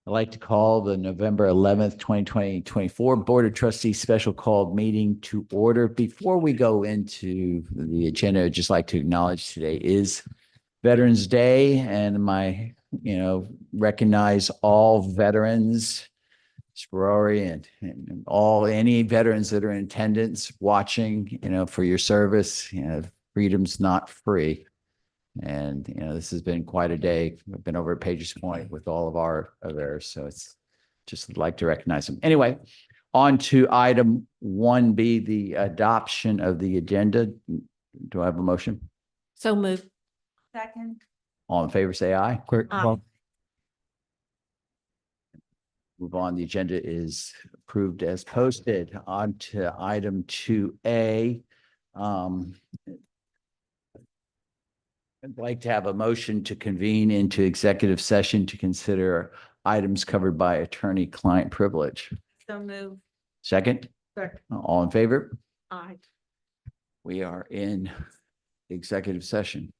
I'd like to call the November 11th, 2024 Board of Trustees special called meeting to order. Before we go into the agenda, I'd just like to acknowledge today is Veterans Day, and recognize all veterans, sorority, and all any veterans that are in attendance, watching, for your service. Freedom's not free. And, this has been quite a day. We've been over at Pages Point with all of our others. So it's just like to recognize them. Anyway, on to item 1B, the adoption of the agenda. Do I have a motion? So moved. Second. All in favor, say aye. Aye. Well, move on. The agenda is approved as posted. On to item 2A. I'd like to have a motion to convene into executive session to consider items covered by attorney-client privilege. So move. Second, Second. all in favor? Aye. We are in executive session.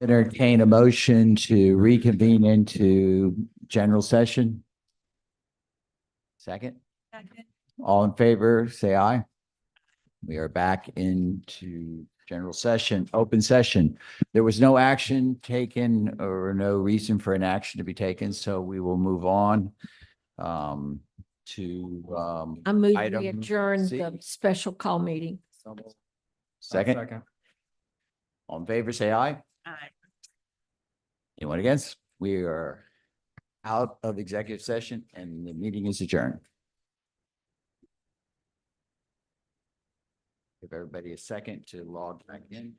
Entertain a motion to reconvene into general session. Second, all in favor, say aye. We are back into general session, open session. There was no action taken or no reason for an action to be taken, so we will move on to I move we item adjourn C. the special call meeting. Second, all in favor, say aye. Aye. Anyone against? We are out of executive session and the meeting is adjourned. Give everybody a second to log back in.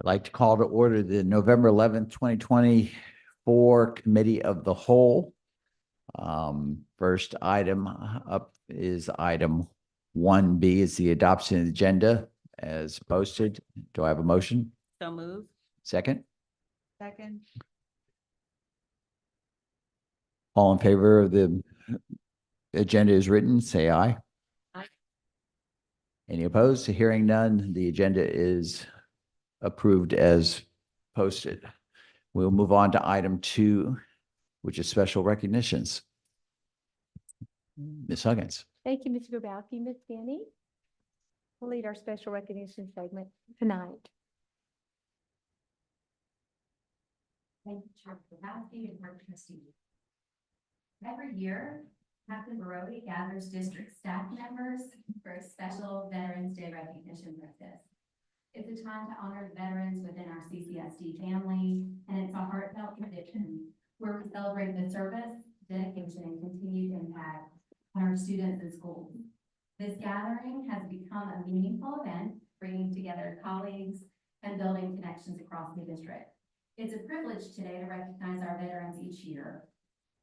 I'd like to call to order the November 11th, 2024 Committee of the Whole. First item up is item 1B is the adoption of the agenda as posted. Do I have a motion? So move. Second, Second. all in favor of the agenda is written, say aye. Aye. Any opposed? Hearing none, the agenda is approved as posted. We'll move on to item 2, which is special recognitions. Ms. Huggins. Thank you, Mr. Grabowski. Ms. Danny will lead our special recognition segment tonight. Thank you, Chair Grabowski and Board Trustees. Every year, Captain Barodi gathers district staff members for a special Veterans Day recognition breakfast. It's a time to honor the veterans within our CCSD family, and it's a heartfelt tradition where we celebrate the service, dedication, and continued impact on our students and schools. This gathering has become a meaningful event, bringing together colleagues and building connections across the district. It's a privilege today to recognize our veterans each year,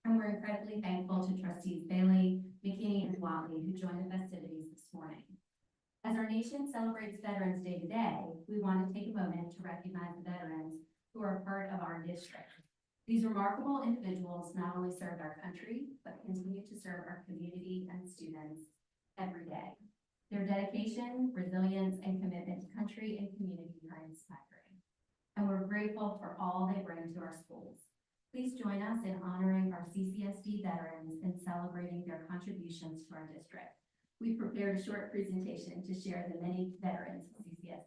and we're incredibly thankful to Trustees Bailey, McKinney, and Watley who joined the festivities this morning. As our nation celebrates Veterans Day today, we want to take a moment to recognize the veterans who are part of our district. These remarkable individuals not only served our country, but continue to serve our community and students every day. Their dedication, resilience, and commitment to country and community are inspiring. And we're grateful for all they bring to our schools. Please join us in honoring our CCSD veterans and celebrating their contributions to our district. We prepared a short presentation to share the many veterans of CCSD.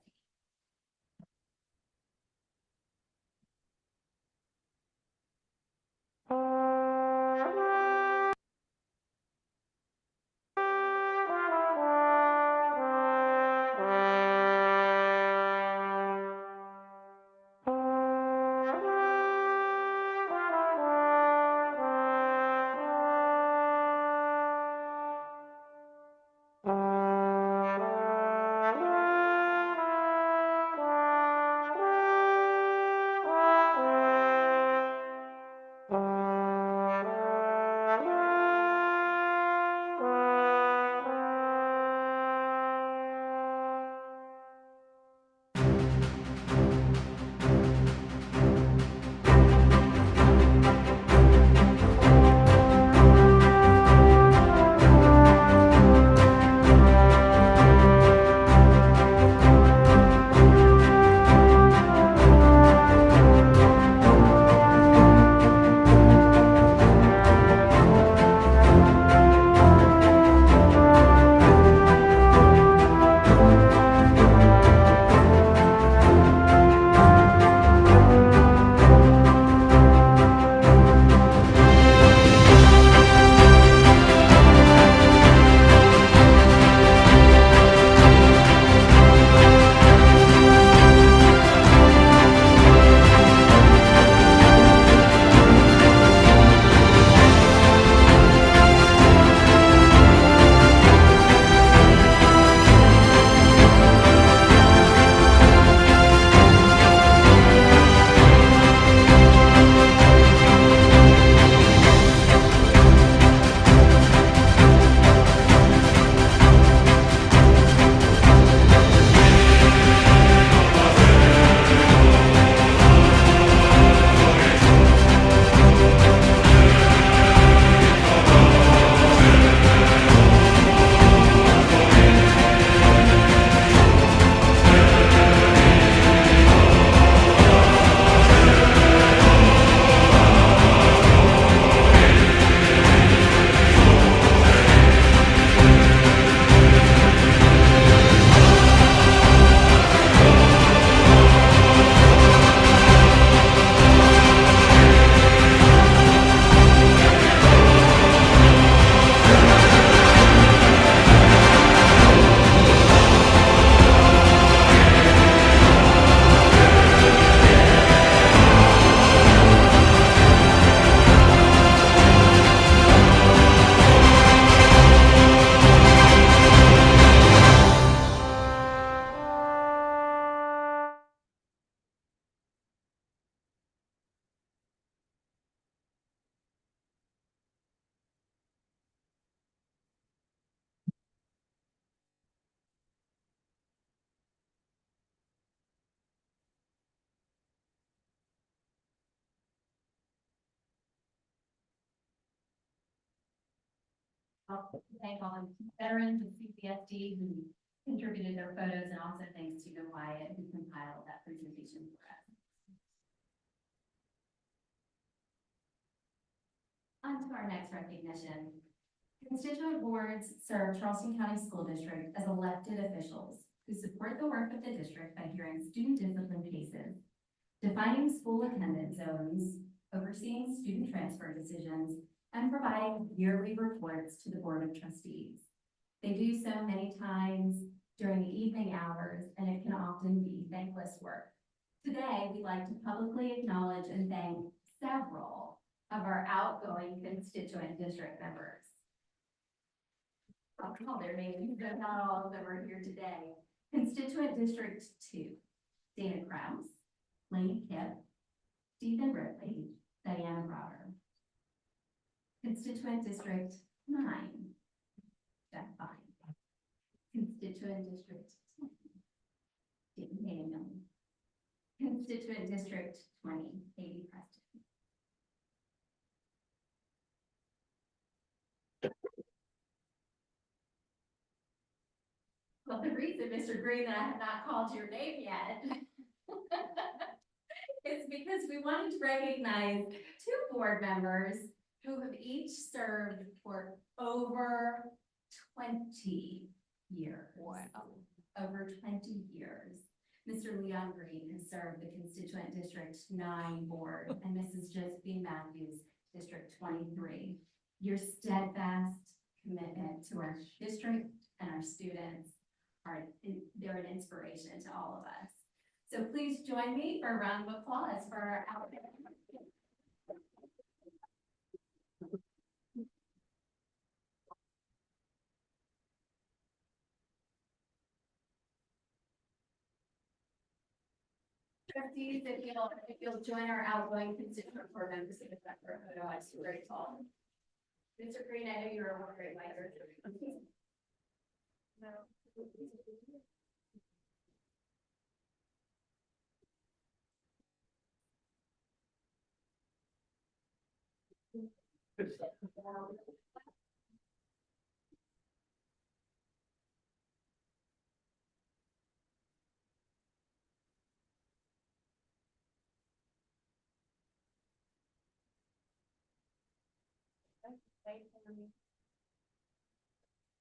thank all the veterans of CCSD who contributed their photos, and also thanks to Wyatt who compiled that presentation for us. On to our next recognition. Constituent boards serve Charleston County School District as elected officials who support the work of the district by hearing student discipline cases, defining school attendance zones, overseeing student transfer decisions, and providing yearly reports to the Board of Trustees. They do so many times during the evening hours, and it can often be thankless work. Today, we'd like to publicly acknowledge and thank several of our outgoing constituent district members. I'll call their names, but not all of them are here today. Constituent District 2, Dana Krause, Laney Kipp, Stephen Ripley, Diana Browder. Constituent District 9, Jeff Fine. Constituent District 10, Stephen Daniel. Constituent District 20, Katie Preston. Well, the reason, Mr. Green, that I have not called your name yet is because we wanted to recognize two board members who have each served for over 20 years. Wow. Over 20 years. Mr. Leon Green has served the Constituent District 9 board, and Mrs. Josephine Matthews, District 23. Your steadfast commitment to our district and our students they're an inspiration to all of us. So please join me for a round of applause for our outfit. Trustees, if you'll join our outgoing constituent board members in the front row, otherwise you're very tall. Mr. Green, I know you're wondering why you're. No.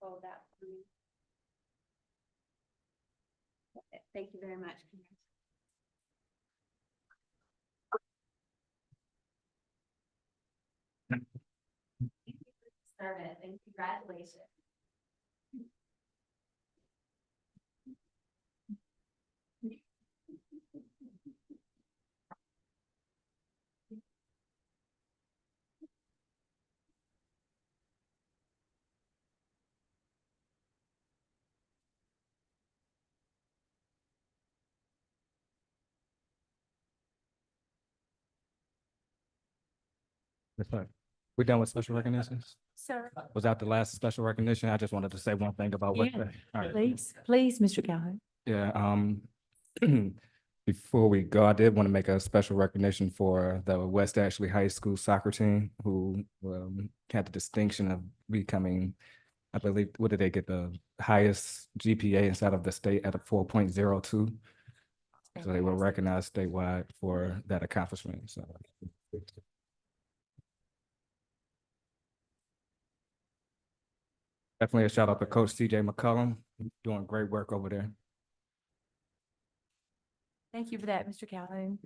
Hold that for me. Thank you very much. Thank you for your service and congratulations. That's fine. We done with special recognitions? Sir. Was that the last special recognition? I just wanted to say one thing about what. Yeah, All right. please, Mr. Calhoun. Yeah, before we go, I did want to make a special recognition for the West Ashley High School soccer team who had the distinction of becoming, I believe, what did they get, the highest GPA inside of the state at a 4.02. So they were recognized statewide for that accomplishment. So definitely a shout out to Coach CJ McCullum, doing great work over there. Thank you for that, Mr. Calhoun.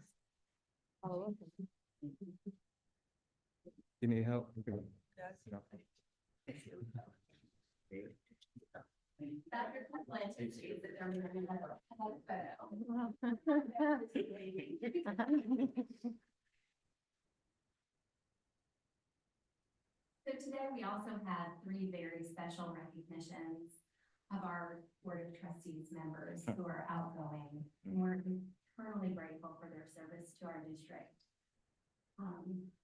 You need help? Dr. Plant issues that they're moving another So today we also have 3 very special recognitions of our Board of Trustees members who are outgoing. And we're eternally grateful for their service to our district.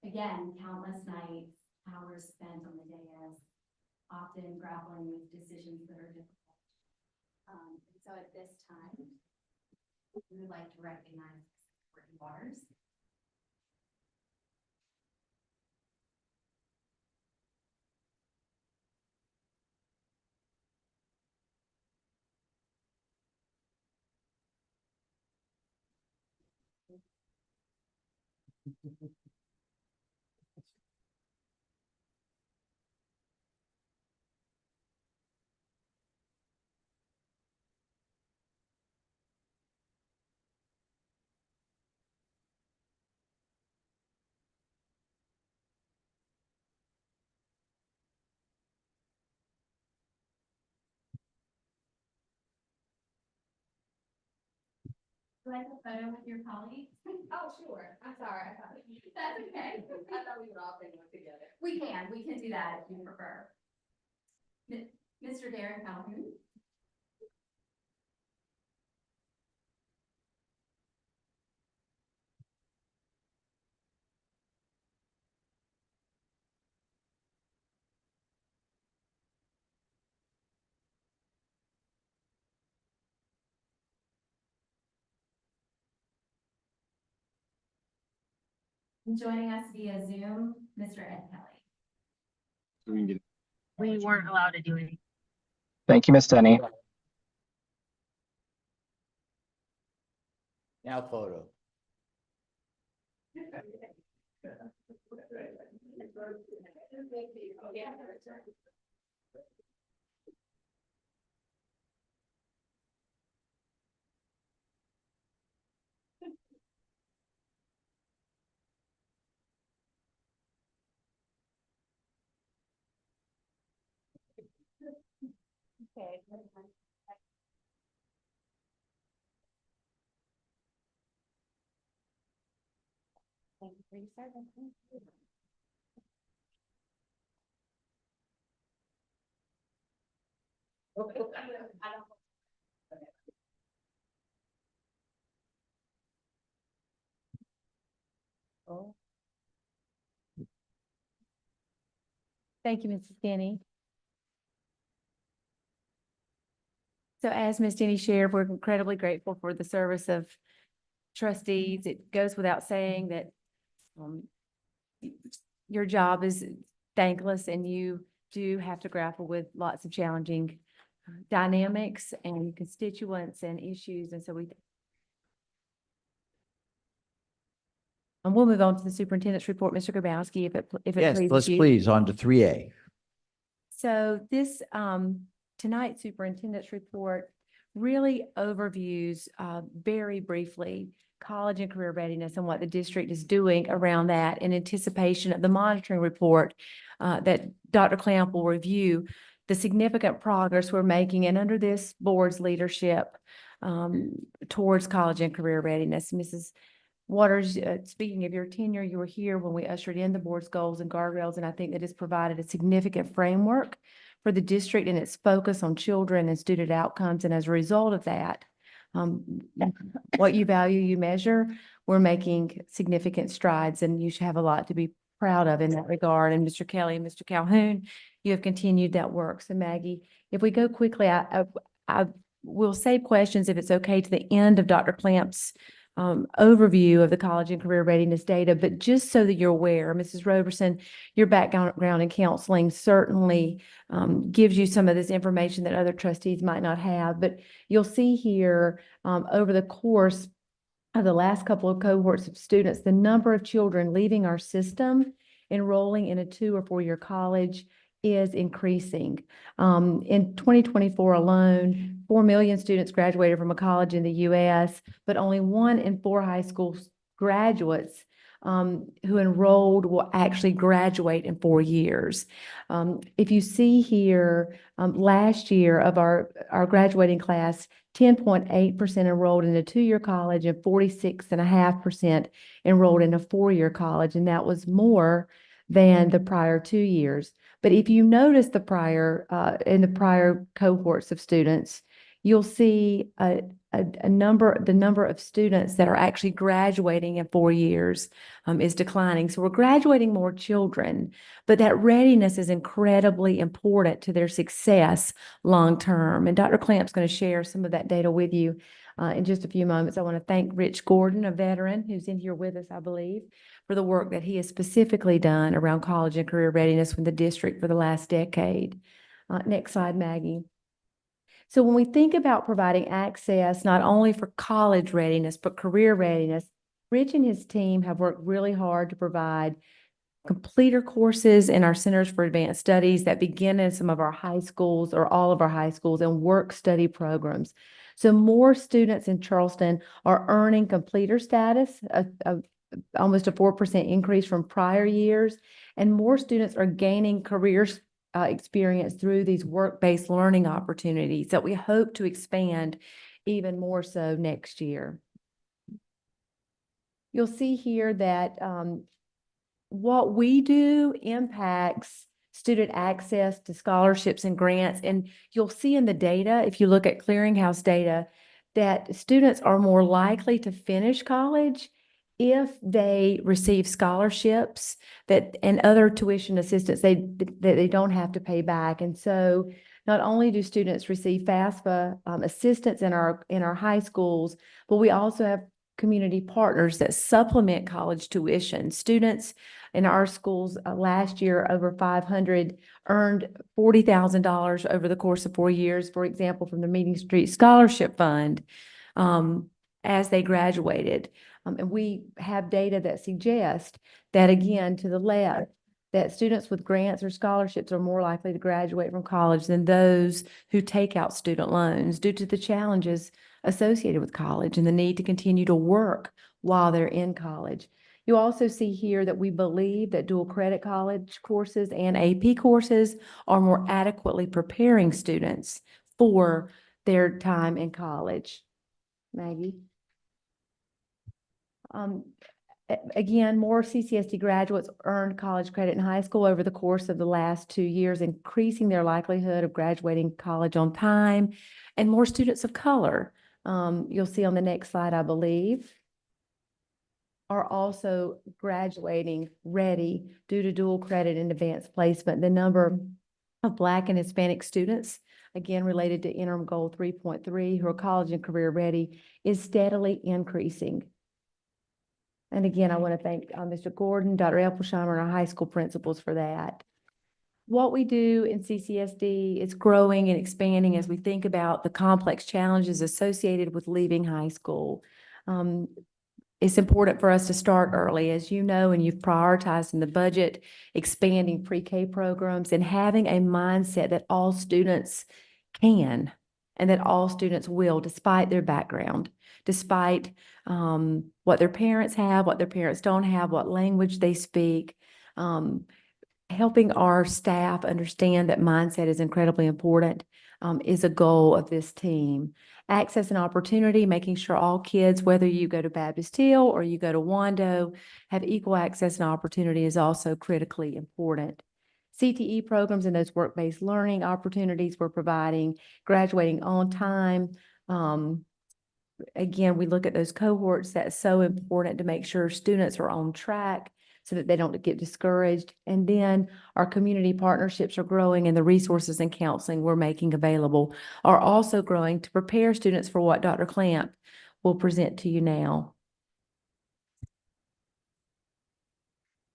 Again, countless nights, hours spent on the dais, often grappling with decisions that are difficult. And so at this time, we would like to recognize Courtney Waters. Do I have a photo with your colleagues? Oh, sure. I'm sorry. That's okay. I thought we would all take one together. We can do that if you prefer. Mr. Darren Calhoun. And joining us via Zoom, Mr. Ed Kelly. We weren't allowed to do it. Thank you, Ms. Denny. Now photo. Okay. Thank you for your service. Oh. Thank you, Mrs. Denny. So as Ms. Denny shared, we're incredibly grateful for the service of trustees. It goes without saying that your job is thankless and you do have to grapple with lots of challenging dynamics and constituents and issues. And so and we'll move on to the superintendent's report, Mr. Grabowski, if it Yes, pleases let's you. please, on to 3A. So this, tonight's superintendent's report really overviews, very briefly, college and career readiness and what the district is doing around that in anticipation of the monitoring report, that Dr. Clamp will review the significant progress we're making and under this board's leadership, towards college and career readiness. Mrs. Waters, speaking of your tenure, you were here when we ushered in the board's goals and guardrails, and I think that has provided a significant framework for the district and its focus on children and student outcomes. And as a result of that, what you value, you measure. We're making significant strides, and you should have a lot to be proud of in that regard. And Mr. Kelly and Mr. Calhoun, you have continued that work. So Maggie, if we go quickly, I will save questions if it's okay to the end of Dr. Clamp's overview of the college and career readiness data, but just so that you're aware, Mrs. Roberson, your background in counseling certainly gives you some of this information that other trustees might not have, but you'll see here over the course of the last couple of cohorts of students, the number of children leaving our system, enrolling in a 2 or 4 year college is increasing. In 2024 alone, 4 million students graduated from a college in the U.S., but only 1 in 4 high school graduates who enrolled will actually graduate in 4 years. If you see here, last year of our graduating class, 10.8% enrolled in a 2 year college and 46.5% enrolled in a 4 year college, and that was more than the prior 2 years. But if you notice the in the prior cohorts of students, you'll see the number of students that are actually graduating in 4 years is declining. So we're graduating more children, but that readiness is incredibly important to their success long-term. And Dr. Clamp's going to share some of that data with you in just a few moments. I want to thank Rich Gordon, a veteran who's in here with us, I believe, for the work that he has specifically done around college and career readiness with the district for the last decade. Next slide, Maggie. So when we think about providing access not only for college readiness, but career readiness, Rich and his team have worked really hard to provide completer courses in our Centers for Advanced Studies that begin in some of our high schools or all of our high schools and work study programs. So more students in Charleston are earning completer status, almost a 4% increase from prior years, and more students are gaining career experience through these work-based learning opportunities that we hope to expand even more so next year. You'll see here that what we do impacts student access to scholarships and grants. And you'll see in the data, if you look at clearinghouse data, that students are more likely to finish college if they receive scholarships and other tuition assistance that they don't have to pay back. And so not only do students receive FAFSA assistance in our high schools, but we also have community partners that supplement college tuition. Students in our schools last year, over 500 earned $40,000 over the course of 4 years, for example, from the Meeting Street Scholarship Fund as they graduated. And we have data that suggest that, again, to the left, that students with grants or scholarships are more likely to graduate from college than those who take out student loans due to the challenges associated with college and the need to continue to work while they're in college. You also see here that we believe that dual credit college courses and AP courses are more adequately preparing students for their time in college. Maggie? Again, more CCSD graduates earned college credit in high school over the course of the last 2 years, increasing their likelihood of graduating college on time, and more students of color. You'll see on the next slide, I believe, are also graduating ready due to dual credit and advanced placement. The number of Black and Hispanic students, again related to interim goal 3.3, who are college and career ready, is steadily increasing. And again, I want to thank Mr. Gordon, Dr. Epplesheimer, and our high school principals for that. What we do in CCSD is growing and expanding as we think about the complex challenges associated with leaving high school. It's important for us to start early, as you know, and you've prioritized in the budget, expanding pre-K programs and having a mindset that all students can and that all students will, despite their background, despite what their parents have, what their parents don't have, what language they speak. Helping our staff understand that mindset is incredibly important is a goal of this team. Access and opportunity, making sure all kids, whether you go to Baptist Hill or you go to Wando, have equal access and opportunity is also critically important. CTE programs and those work-based learning opportunities we're providing, graduating on time. Again, we look at those cohorts. That's so important to make sure students are on track so that they don't get discouraged. And then our community partnerships are growing, and the resources and counseling we're making available are also growing to prepare students for what Dr. Clamp will present to you now.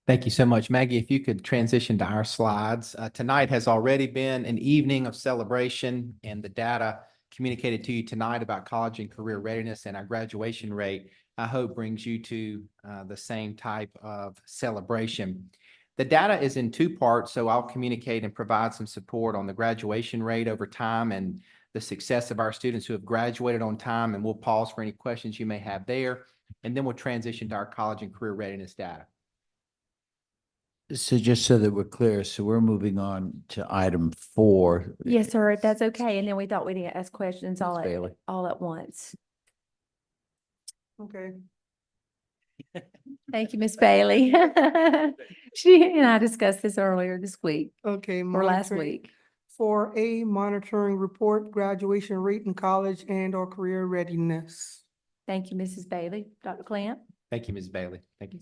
Thank you so much, Maggie. If you could transition to our slides. Tonight has already been an evening of celebration, and the data communicated to you tonight about college and career readiness and our graduation rate, I hope brings you to the same type of celebration. The data is in 2 parts, so I'll communicate and provide some support on the graduation rate over time and the success of our students who have graduated on time, and we'll pause for any questions you may have there, and then we'll transition to our college and career readiness data. So just so that we're clear, so we're moving on to item 4. Yes, sir, if that's okay. And then we thought we'd ask questions Ms. Bailey. all at once. Okay. Thank you, Ms. Bailey. She and I discussed this earlier this week Okay. or last monitoring- week. 4A, monitoring report, graduation rate in college and or career readiness. Thank you, Mrs. Bailey. Dr. Clamp? Thank you, Ms. Bailey. Thank you.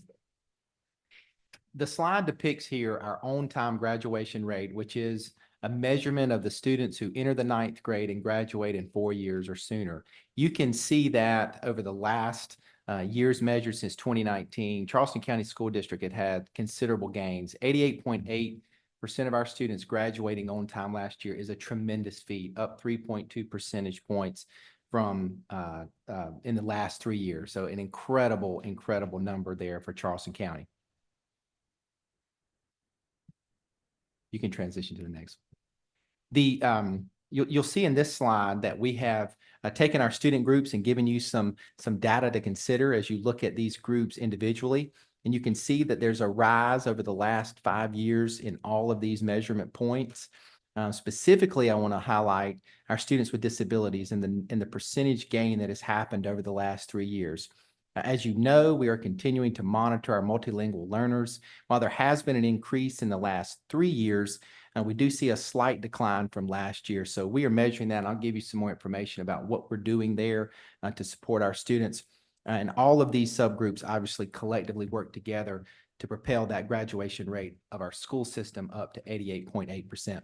The slide depicts here our on-time graduation rate, which is a measurement of the students who enter the 9th grade and graduate in 4 years or sooner. You can see that over the last years measured since 2019, Charleston County School District had considerable gains. 88.8% of our students graduating on time last year is a tremendous feat, up 3.2 percentage points from in the last 3 years. So an incredible, incredible number there for Charleston County. You can transition to the next. You'll see in this slide that we have taken our student groups and given you some data to consider as you look at these groups individually. And you can see that there's a rise over the last 5 years in all of these measurement points. Specifically, I want to highlight our students with disabilities and the percentage gain that has happened over the last 3 years. As you know, we are continuing to monitor our multilingual learners. While there has been an increase in the last 3 years, we do see a slight decline from last year. So we are measuring that, and I'll give you some more information about what we're doing there to support our students. And all of these subgroups obviously collectively work together to propel that graduation rate of our school system up to 88.8%.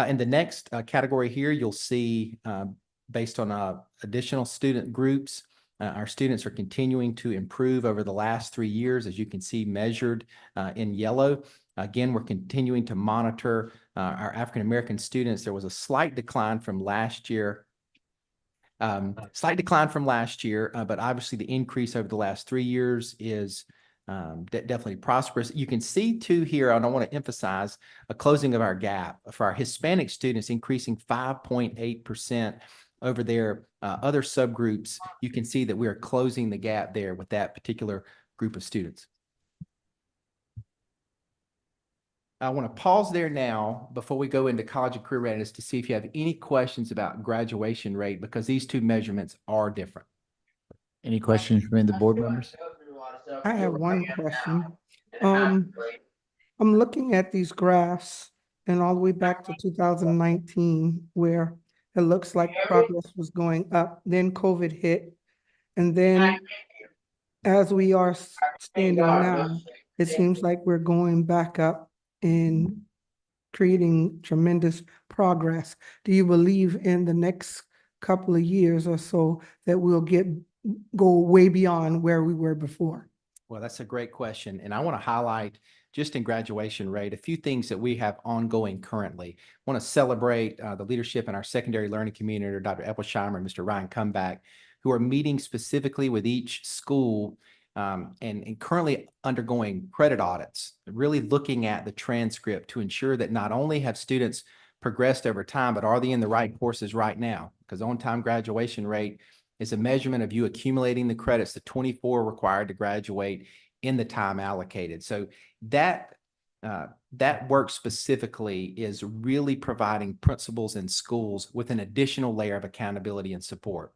In the next category here, you'll see based on additional student groups, our students are continuing to improve over the last 3 years, as you can see measured in yellow. Again, we're continuing to monitor our African-American students. There was a slight decline from last year. But obviously the increase over the last 3 years is definitely prosperous. You can see too here, and I want to emphasize a closing of our gap for our Hispanic students, increasing 5.8% over their other subgroups. You can see that we are closing the gap there with that particular group of students. I want to pause there now before we go into college and career readiness to see if you have any questions about graduation rate, because these two measurements are different. Any questions from the board members? I have one question. I'm looking at these graphs and all the way back to 2019, where it looks like progress was going up, then COVID hit. And then as we are standing now, it seems like we're going back up and creating tremendous progress. Do you believe in the next couple of years or so that we'll go way beyond where we were before? Well, that's a great question. And I want to highlight just in graduation rate, a few things that we have ongoing currently. I want to celebrate the leadership in our secondary learning community, Dr. Epplesheimer and Mr. Ryan Comeback, who are meeting specifically with each school and currently undergoing credit audits, really looking at the transcript to ensure that not only have students progressed over time, but are they in the right courses right now? Because on-time graduation rate is a measurement of you accumulating the credits, the 24 required to graduate in the time allocated. So that work specifically is really providing principals and schools with an additional layer of accountability and support.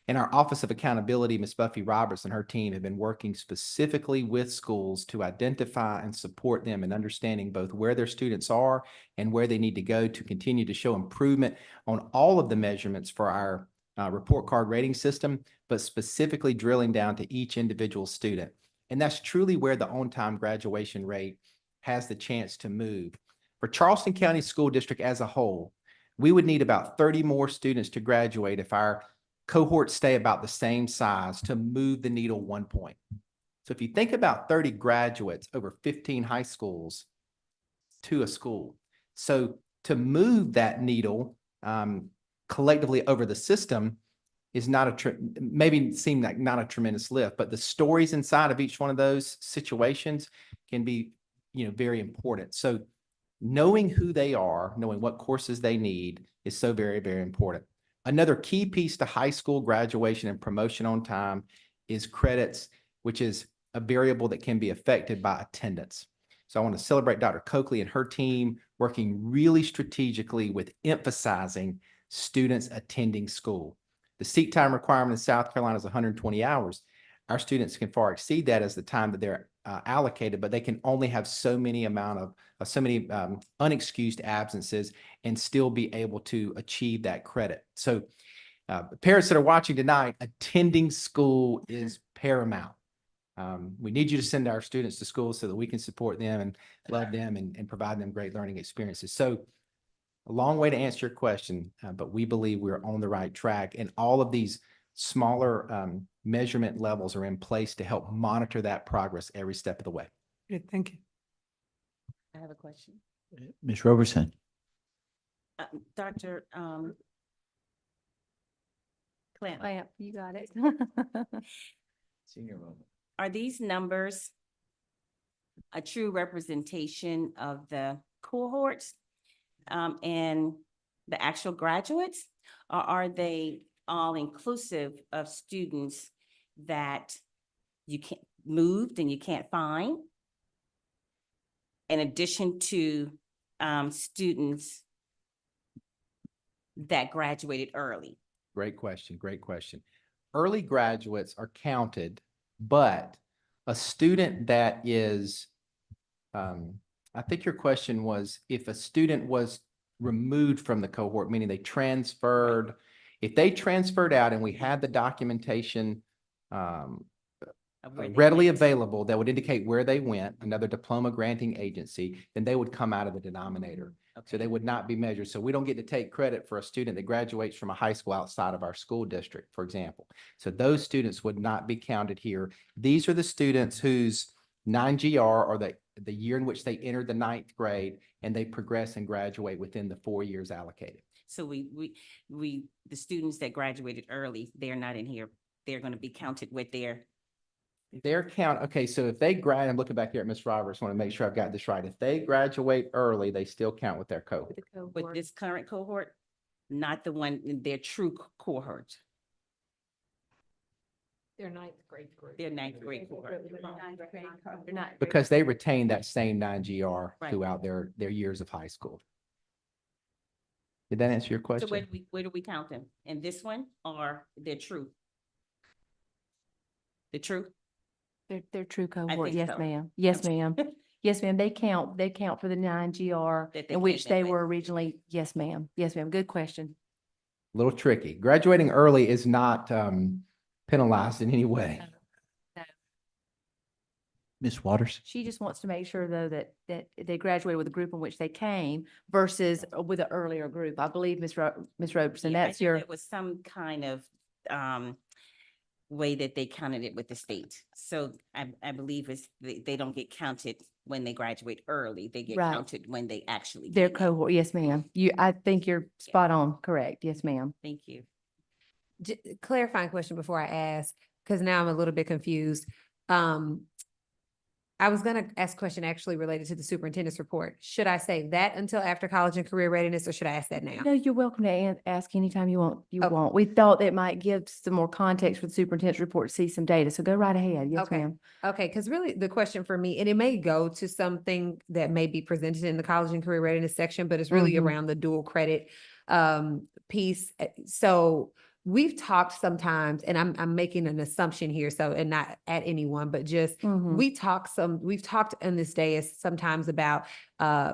In our Office of Accountability, Ms. Buffy Roberts and her team have been working specifically with schools to identify and support them in understanding both where their students are and where they need to go to continue to show improvement on all of the measurements for our report card rating system, but specifically drilling down to each individual student. And that's truly where the on-time graduation rate has the chance to move. For Charleston County School District as a whole, we would need about 30 more students to graduate if our cohorts stay about the same size to move the needle 1 point. So if you think about 30 graduates over 15 high schools to a school, so to move that needle collectively over the system is not maybe seem like not a tremendous lift, but the stories inside of each one of those situations can be, very important. So knowing who they are, knowing what courses they need is so very, very important. Another key piece to high school graduation and promotion on time is credits, which is a variable that can be affected by attendance. So I want to celebrate Dr. Coakley and her team working really strategically with emphasizing students attending school. The seat time requirement in South Carolina is 120 hours. Our students can far exceed that as the time that they're allocated, but they can only have so many unexcused absences and still be able to achieve that credit. So parents that are watching tonight, attending school is paramount. We need you to send our students to school so that we can support them and love them and provide them great learning experiences. So a long way to answer your question, but we believe we're on the right track, and all of these smaller measurement levels are in place to help monitor that progress every step of the way. Okay, thank you. I have a question. Ms. Roberson. Dr. Clem, Clamp, you got it. Senior moment. are these numbers a true representation of the cohorts and the actual graduates? Or are they all inclusive of students that you can't moved and you can't find? In addition to students that graduated early? Great question, great question. Early graduates are counted, but a student that is, I think your question was if a student was removed from the cohort, meaning they transferred, if they transferred out and we had the documentation Of where they readily went? available that would indicate where they went, another diploma granting agency, then they would come out of the denominator. So they would not be measured. So we don't get to take credit for a student that graduates from a high school outside of our school district, for example. So those students would not be counted here. These are the students whose 9GR or the year in which they entered the 9th grade and they progress and graduate within the 4 years allocated. So the students that graduated early, they're not in here. They're going to be counted with their, Their count, okay, so if they grad, I'm looking back here at Ms. Roberts, want to make sure I've got this right. If they graduate early, they still count with their cohort. with this current cohort, not the one in their true cohort, Their ninth grade group. their 9th grade cohort. They're not. Because they retain that same 9GR Right. throughout their years of high school. Did that answer your So question? where do we count them? In this one or their true? The true? They're true cohort, think yes, so. ma'am. Yes, ma'am. Yes, ma'am. They count for the 9GR That they in which came in they with. were originally, yes, ma'am. Yes, ma'am. Good question. A little tricky. Graduating early is not penalized in any way. Ms. Waters? She just wants to make sure though that they graduated with the group in which they came versus with an earlier group. I believe Ms. Roberson, Yeah, I that's think your, It was some kind of way that they counted it with the state. So I believe they don't get counted when they graduate early. They get Right. counted when they actually. their came in. cohort. Yes, ma'am. I think you're spot on. Correct. Yes, ma'am. Thank you. Clarifying question before I ask, because now I'm a little bit confused. I was gonna ask a question actually related to the superintendent's report. Should I say that until after college and career readiness, or should I ask that now? No, you're welcome to ask anytime you want. Okay. Want. We thought that might give some more context for the superintendent's report, to see some data. So go right ahead. Yes, Okay. ma'am. Okay, because really the question for me, and it may go to something that may be presented in the college and career readiness section, but it's really Mhm. around the dual credit piece. So we've talked sometimes, and I'm making an assumption here, so, and not at anyone, but just Mhm. we've talked in this day sometimes about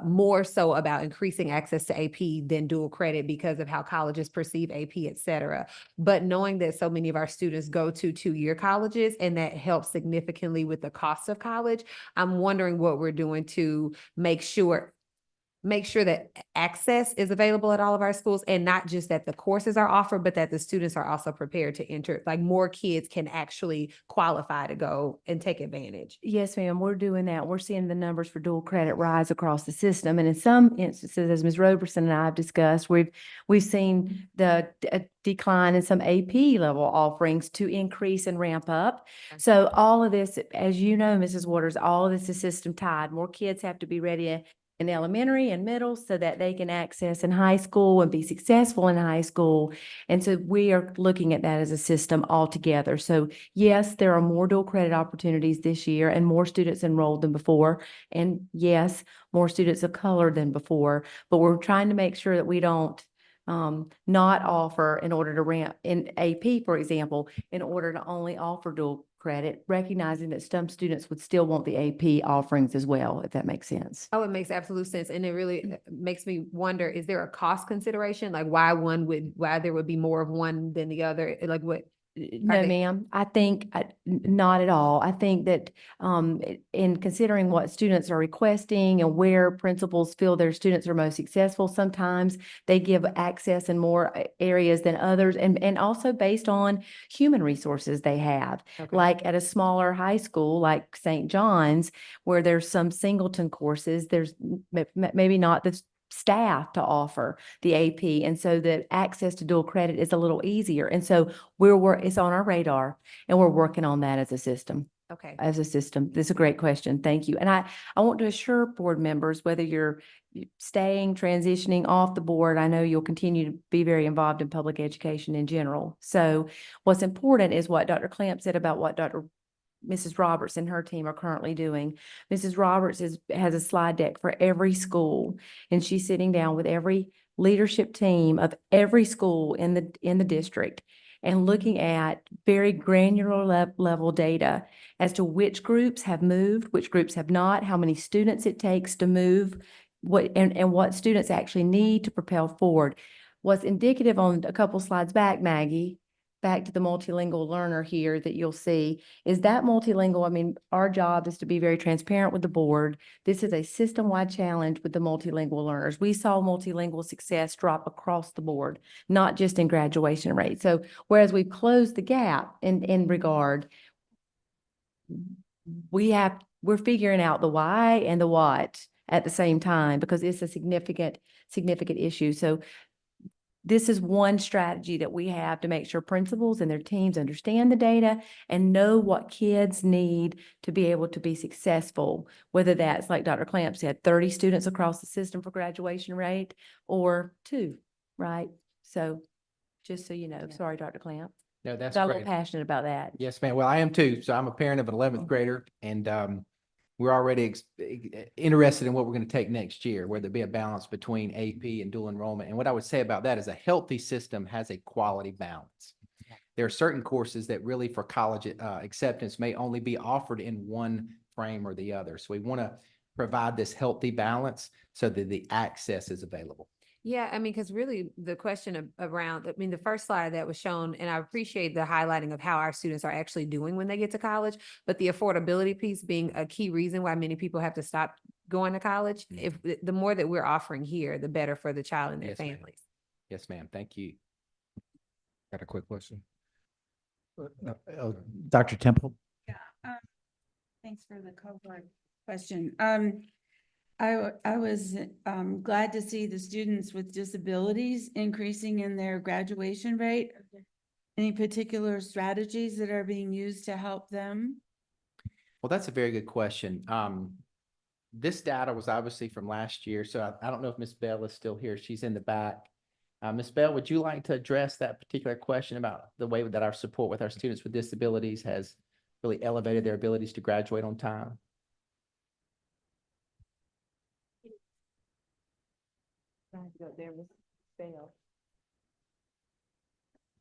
more so about increasing access to AP than dual credit because of how colleges perceive AP, et cetera. But knowing that so many of our students go to 2-year colleges and that helps significantly with the cost of college, I'm wondering what we're doing to make sure that access is available at all of our schools, and not just that the courses are offered, but that the students are also prepared to enter, like more kids can actually qualify to go and take advantage. Yes, ma'am. We're doing that. We're seeing the numbers for dual credit rise across the system. And in some instances, as Ms. Roberson and I have discussed, we've seen the decline in some AP level offerings to increase and ramp up. Okay. So all of this, as you know, Mrs. Waters, all of this is system tied. More kids have to be ready in elementary and middle so that they can access in high school and be successful in high school. And so we are looking at that as a system altogether. So yes, there are more dual credit opportunities this year and more students enrolled than before. And yes, more students of color than before, but we're trying to make sure that we don't not offer in order to ramp in AP, for example, in order to only offer dual credit, recognizing that some students would still want the AP offerings as well, if that makes sense. Oh, it makes absolute sense. And it really makes me wonder, is there a cost consideration? Like why there would be more of one than the other? Like what? No, they- ma'am. I think not at all. I think that in considering what students are requesting and where principals feel their students are most successful, sometimes they give access in more areas than others, and also based on human resources they have. Okay. Like at a smaller high school like St. John's, where there's some singleton courses, there's maybe not the staff to offer the AP. And so the access to dual credit is a little easier. And so it's on our radar and we're working on that as a system. Okay. As a system. This is a great question. Thank you. And I want to assure board members, whether you're staying, transitioning off the board, I know you'll continue to be very involved in public education in general. So what's important is what Dr. Clamp said about what Mrs. Roberts and her team are currently doing. Mrs. Roberts has a slide deck for every school, and she's sitting down with every leadership team of every school in the district and looking at very granular level data as to which groups have moved, which groups have not, how many students it takes to move, and what students actually need to propel forward. What's indicative on a couple slides back, Maggie, back to the multilingual learner here that you'll see, is that multilingual. I mean, our job is to be very transparent with the board. This is a system-wide challenge with the multilingual learners. We saw multilingual success drop across the board, not just in graduation rate. So whereas we've closed the gap in regard, we're figuring out the why and the what at the same time because it's a significant issue. So this is one strategy that we have to make sure principals and their teams understand the data and know what kids need to be able to be successful, whether that's, like Dr. Clamp said, 30 students across the system for graduation rate or 2, right? So just so you know, sorry, Dr. Clamp. No, that's Got a great. little passionate about that. Yes, ma'am. Well, I am too. So I'm a parent of an 11th grader and we're already interested in what we're going to take next year, where there be a balance between AP and dual enrollment. And what I would say about that is a healthy system has a quality balance. There are certain courses that really for college acceptance may only be offered in one frame or the other. So we want to provide this healthy balance so that the access is available. Yeah, I mean, because really the question around, I mean, the first slide that was shown, and I appreciate the highlighting of how our students are actually doing when they get to college, but the affordability piece being a key reason why many people have to stop going to college. If the more that we're offering here, the better for the child and their Yes, ma'am. families. Yes, ma'am. Thank you. Got a quick question. Dr. Temple? Thanks for the cohort question. I was glad to see the students with disabilities increasing in their graduation rate. Any particular strategies that are being used to help them? Well, that's a very good question. This data was obviously from last year, so I don't know if Ms. Bell is still here. She's in the back. Ms. Bell, would you like to address that particular question about the way that our support with our students with disabilities has really elevated their abilities to graduate on time?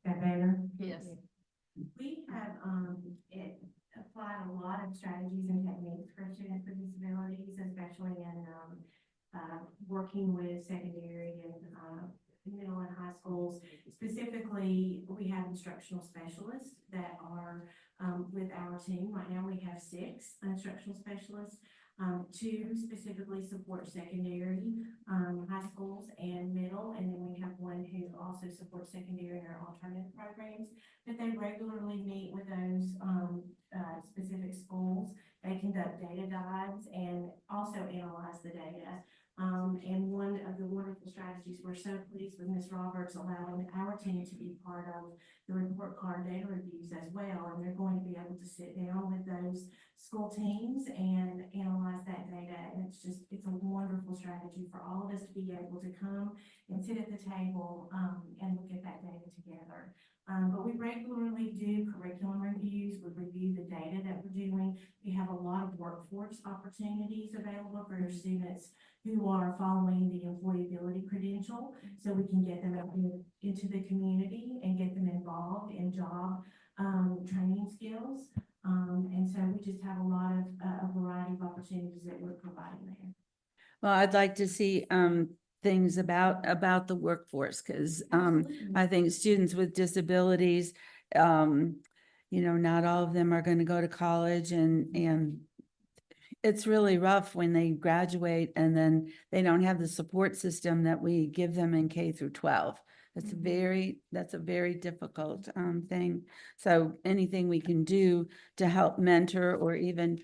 That better? Yes. We have, applied a lot of strategies and techniques for students with disabilities, especially in, working with secondary and, middle and high schools. Specifically, we have instructional specialists that are, with our team. Right now, we have 6 instructional specialists. 2 specifically support secondary, high schools and middle, and then we have 1 who also supports secondary in our alternative programs. But they regularly meet with those specific schools. They conduct data dives and also analyze the data. And one of the wonderful strategies, we're so pleased with Ms. Roberts allowing our team to be part of the report card data reviews as well. And they're going to be able to sit down with those school teams and analyze that data. And it's a wonderful strategy for all of us to be able to come and sit at the table and look at that data together. But we regularly do curriculum reviews. We review the data that we're doing. We have a lot of workforce opportunities available for our students who are following the employability credential, so we can get them out into the community and get them involved in job training skills. And so we just have a lot of a variety of opportunities that we're providing there. Well, I'd like to see things about the workforce, because I think students with disabilities, not all of them are going to go to college, and it's really rough when they graduate and then they don't have the support system that we give them in K through 12. That's a very difficult thing. So anything we can do to help mentor or even,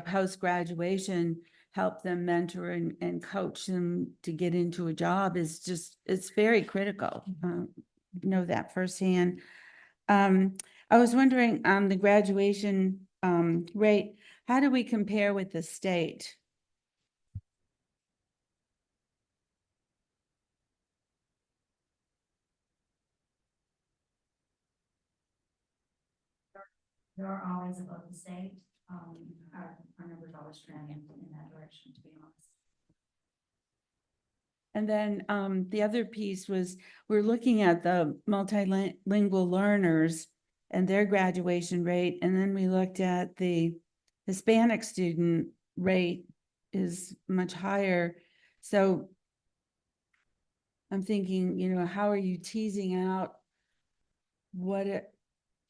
post-graduation help them mentor and coach them to get into a job is just, it's very critical. Know that firsthand. I was wondering, the graduation rate, how do we compare with the state? They're always above the state. Our numbers always trend in that direction, to be honest. And then the other piece was, we're looking at the multilingual learners and their graduation rate, and then we looked at the Hispanic student rate is much higher. So I'm thinking, you know, how are you teasing out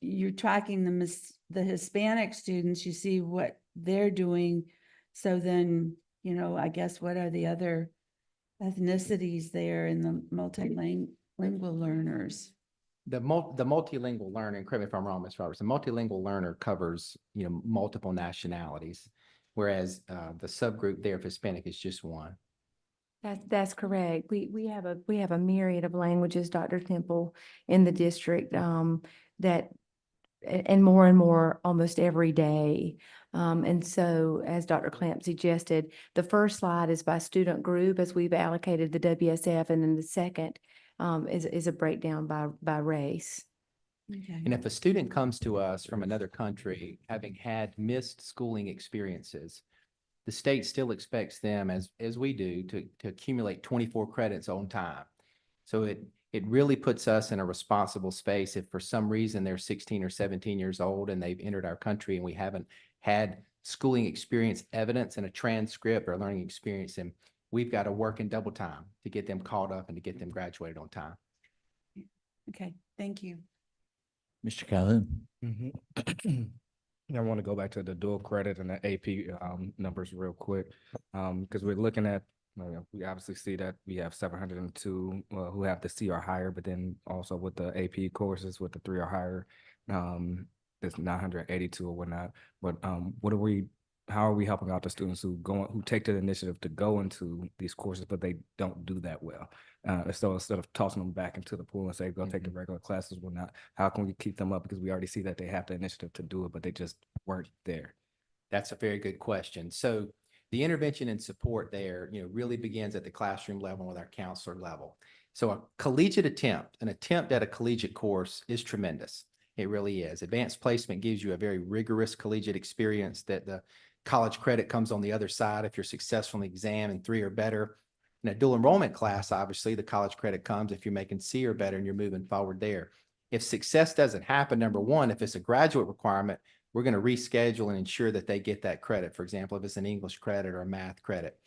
you're tracking the Hispanic students, you see what they're doing. So then, you know, I guess what are the other ethnicities there in the multilingual learners? The multilingual learner, and correct me if I'm wrong, Ms. Roberts, the multilingual learner covers, you know, multiple nationalities, whereas the subgroup there of Hispanic is just one. That's correct. We have a myriad of languages, Dr. Temple, in the district, that and more almost every day. And so, as Dr. Clamp suggested, the first slide is by student group as we've allocated the WSF, and then the second is a breakdown by race. Okay. And if a student comes to us from another country, having had missed schooling experiences, the state still expects them, as we do, to accumulate 24 credits on time. So it really puts us in a responsible space if for some reason they're 16 or 17 years old and they've entered our country and we haven't had schooling experience evidence in a transcript or learning experience, and we've got to work in double time to get them caught up and to get them graduated on time. Okay, thank you. Mr. Calhoun. I want to go back to the dual credit and the AP numbers real quick, because we're looking at, we obviously see that we have 702 who have the C or higher, but then also with the AP courses with the 3 or higher, there's 982 or whatnot. But how are we helping out the students who take the initiative to go into these courses, but they don't do that well? So instead of tossing them back into the pool and say, go take the regular classes, whatnot, how can we keep them up? Because we already see that they have the initiative to do it, but they just weren't there. That's a very good question. So the intervention and support there, you know, really begins at the classroom level with our counselor level. So a collegiate attempt, an attempt at a collegiate course is tremendous. It really is. Advanced placement gives you a very rigorous collegiate experience that the college credit comes on the other side if you're successful in the exam and 3 or better. In a dual enrollment class, obviously, the college credit comes if you're making C or better and you're moving forward there. If success doesn't happen, number one, if it's a graduate requirement, we're going to reschedule and ensure that they get that credit. For example, if it's an English credit or a math credit.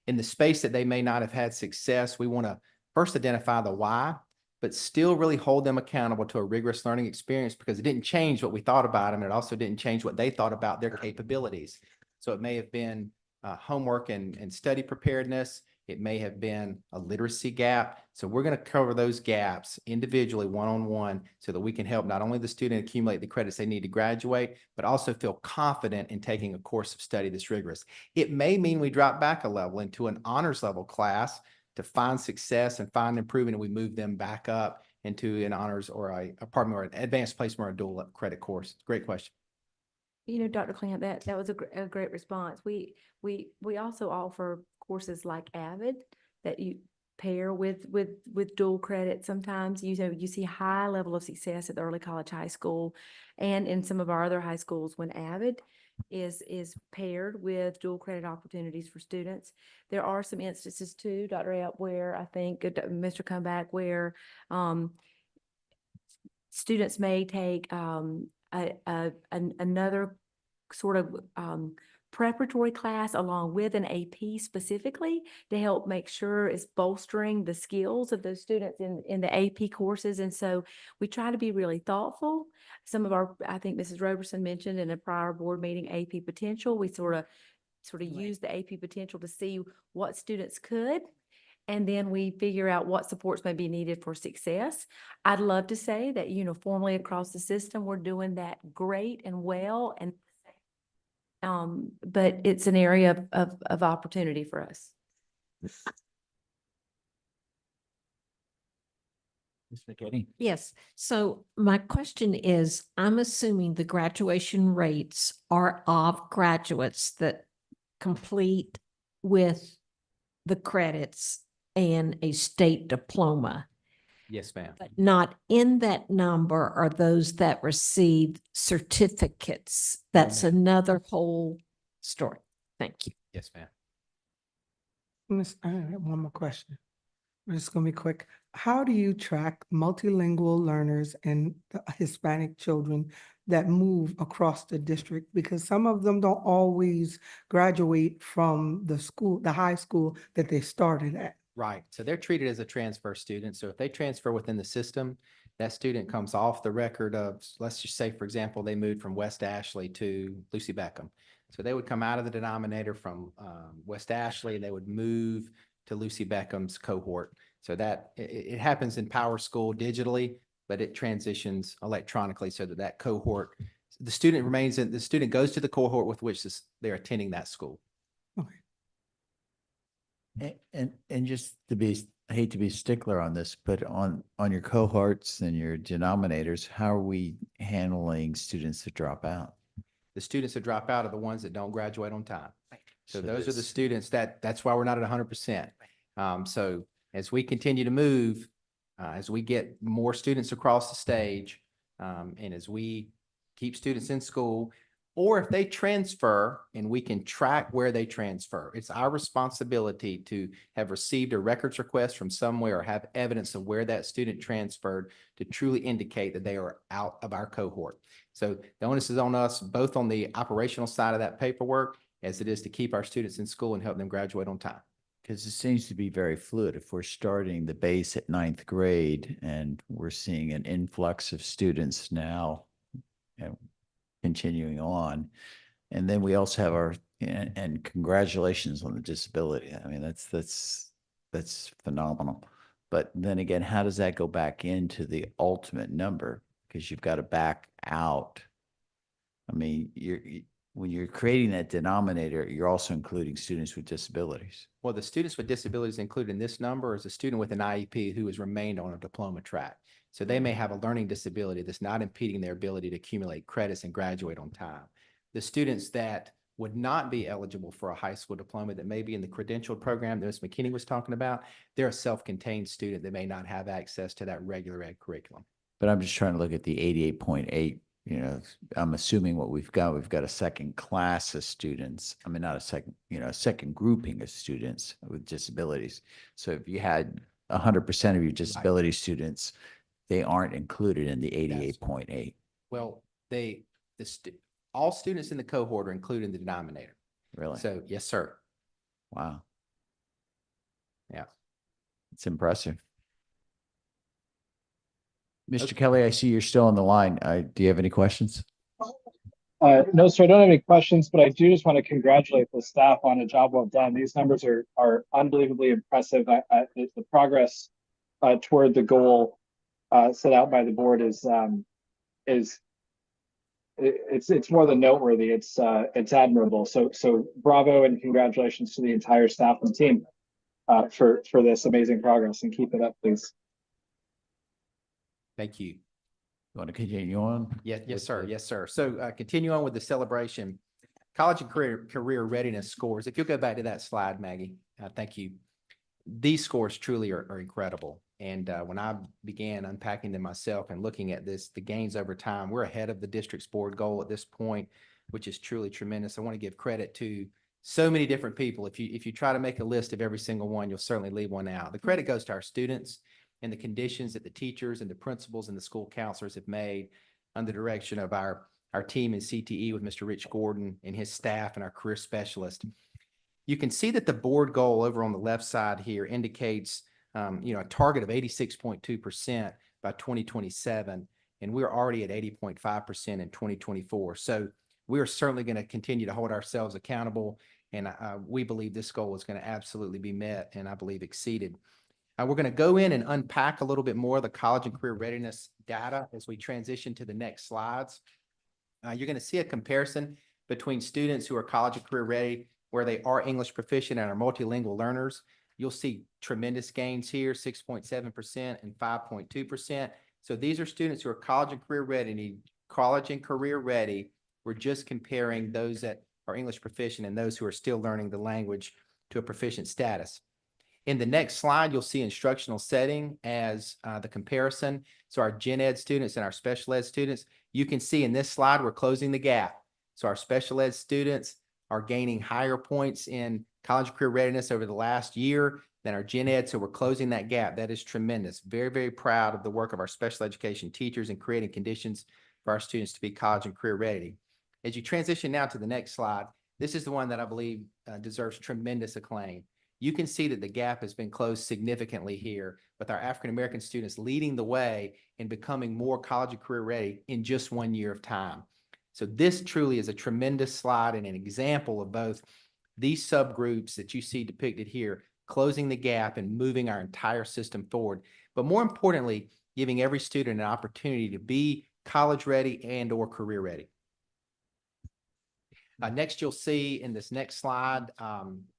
In the space that they may not have had success, we want to first identify the why, but still really hold them accountable to a rigorous learning experience, because it didn't change what we thought about them. It also didn't change what they thought about their capabilities. So it may have been homework and study preparedness. It may have been a literacy gap. So we're going to cover those gaps individually, one-on-one, so that we can help not only the student accumulate the credits they need to graduate, but also feel confident in taking a course of study that's rigorous. It may mean we drop back a level into an honors level class to find success and find improvement, and we move them back up into an honors or an advanced placement or a dual credit course. Great question. You know, Dr. Clamp, that was a great response. We also offer courses like Avid that you pair with dual credit. Sometimes you see high level of success at the early college high school and in some of our other high schools when Avid is paired with dual credit opportunities for students. There are some instances too, Dr. App, where I think Mr. Comeback, where students may take another sort of preparatory class along with an AP specifically to help make sure it's bolstering the skills of those students in the AP courses. And so we try to be really thoughtful. I think Mrs. Roberson mentioned in a prior board meeting, AP potential. We sort of use the AP potential to see what students could. And then we figure out what supports may be needed for success. I'd love to say that uniformly across the system, we're doing that great and well. And But it's an area of opportunity for us. Ms. McKinney? Yes. So my question is, I'm assuming the graduation rates are of graduates that complete with the credits and a state diploma, Yes, ma'am. but not in that number are those that receive certificates. That's ma'am. another whole story. Thank you. Yes, ma'am. I have one more question. It's gonna be quick. How do you track multilingual learners and the Hispanic children that move across the district? Because some of them don't always graduate from the school, the high school that they started at. Right. So they're treated as a transfer student. So if they transfer within the system, that student comes off the record of, let's just say, for example, they moved from West Ashley to Lucy Beckham. So they would come out of the denominator from West Ashley and they would move to Lucy Beckham's cohort. So that it happens in Power School digitally, but it transitions electronically so that that cohort, the student remains in, the student goes to the cohort with which they're attending that school. And just to be, I hate to be stickler on this, but on your cohorts and your denominators, how are we handling students that drop out? The students that drop out are the ones that don't graduate on time. So those are the this- students that's why we're not at 100%. So as we continue to move, as we get more students across the stage, and as we keep students in school, or if they transfer and we can track where they transfer, it's our responsibility to have received a records request from somewhere or have evidence of where that student transferred to truly indicate that they are out of our cohort. So the onus is on us, both on the operational side of that paperwork, as it is to keep our students in school and help them graduate on time. Because it seems to be very fluid. If we're starting the base at 9th grade and we're seeing an influx of students now, and continuing on, and then we also have our, and congratulations on the disability. I mean, that's phenomenal. But then again, how does that go back into the ultimate number? Because you've got to back out. I mean, when you're creating that denominator, you're also including students with disabilities. Well, the students with disabilities included in this number is a student with an IEP who has remained on a diploma track. So they may have a learning disability that's not impeding their ability to accumulate credits and graduate on time. The students that would not be eligible for a high school diploma that may be in the credentialed program that Ms. McKinney was talking about, they're a self-contained student that may not have access to that regular ed curriculum. But I'm just trying to look at the 88.8. You know, I'm assuming what we've got a second class of students. I mean, not a second, a second grouping of students with disabilities. So if you had 100% of your disability students, they aren't included in the 88.8. Well, all students in the cohort are included in the denominator. Really? So, yes, sir. Wow. Yeah. It's impressive. Mr. Kelly, I see you're still on the line. Do you have any questions? No, sir, I don't have any questions, but I do just want to congratulate the staff on a job well done. These numbers are unbelievably impressive. The progress toward the goal set out by the board is it's more than noteworthy. It's admirable. So bravo and congratulations to the entire staff and team for this amazing progress, and keep it up, please. Thank you. You want to continue on? Yes, with sir. the- Yes, sir. So continue on with the celebration. College and career readiness scores. If you'll go back to that slide, Maggie, thank you. These scores truly are incredible. And when I began unpacking them myself and looking at the gains over time, we're ahead of the district's board goal at this point, which is truly tremendous. I want to give credit to so many different people. If you try to make a list of every single one, you'll certainly leave one out. The credit goes to our students and the conditions that the teachers and the principals and the school counselors have made under the direction of our team in CTE with Mr. Rich Gordon and his staff and our career specialist. You can see that the board goal over on the left side here indicates a target of 86.2% by 2027, and we're already at 80.5% in 2024. So we are certainly going to continue to hold ourselves accountable, and we believe this goal is going to absolutely be met, and I believe exceeded. We're going to go in and unpack a little bit more of the college and career readiness data as we transition to the next slides. You're going to see a comparison between students who are college and career ready, where they are English proficient and are multilingual learners. You'll see tremendous gains here, 6.7% and 5.2%. So these are students who are college and career ready. We're just comparing those that are English proficient and those who are still learning the language to a proficient status. In the next slide, you'll see instructional setting as the comparison. So our gen ed students and our special ed students, you can see in this slide, we're closing the gap. So our special ed students are gaining higher points in college career readiness over the last year than our gen ed. So we're closing that gap. That is tremendous. Very, very proud of the work of our special education teachers in creating conditions for our students to be college and career ready. As you transition now to the next slide, this is the one that I believe deserves tremendous acclaim. You can see that the gap has been closed significantly here with our African-American students leading the way in becoming more college and career ready in just 1 year of time. So this truly is a tremendous slide and an example of both these subgroups that you see depicted here, closing the gap and moving our entire system forward. But more importantly, giving every student an opportunity to be college ready and or career ready. Next, you'll see in this next slide,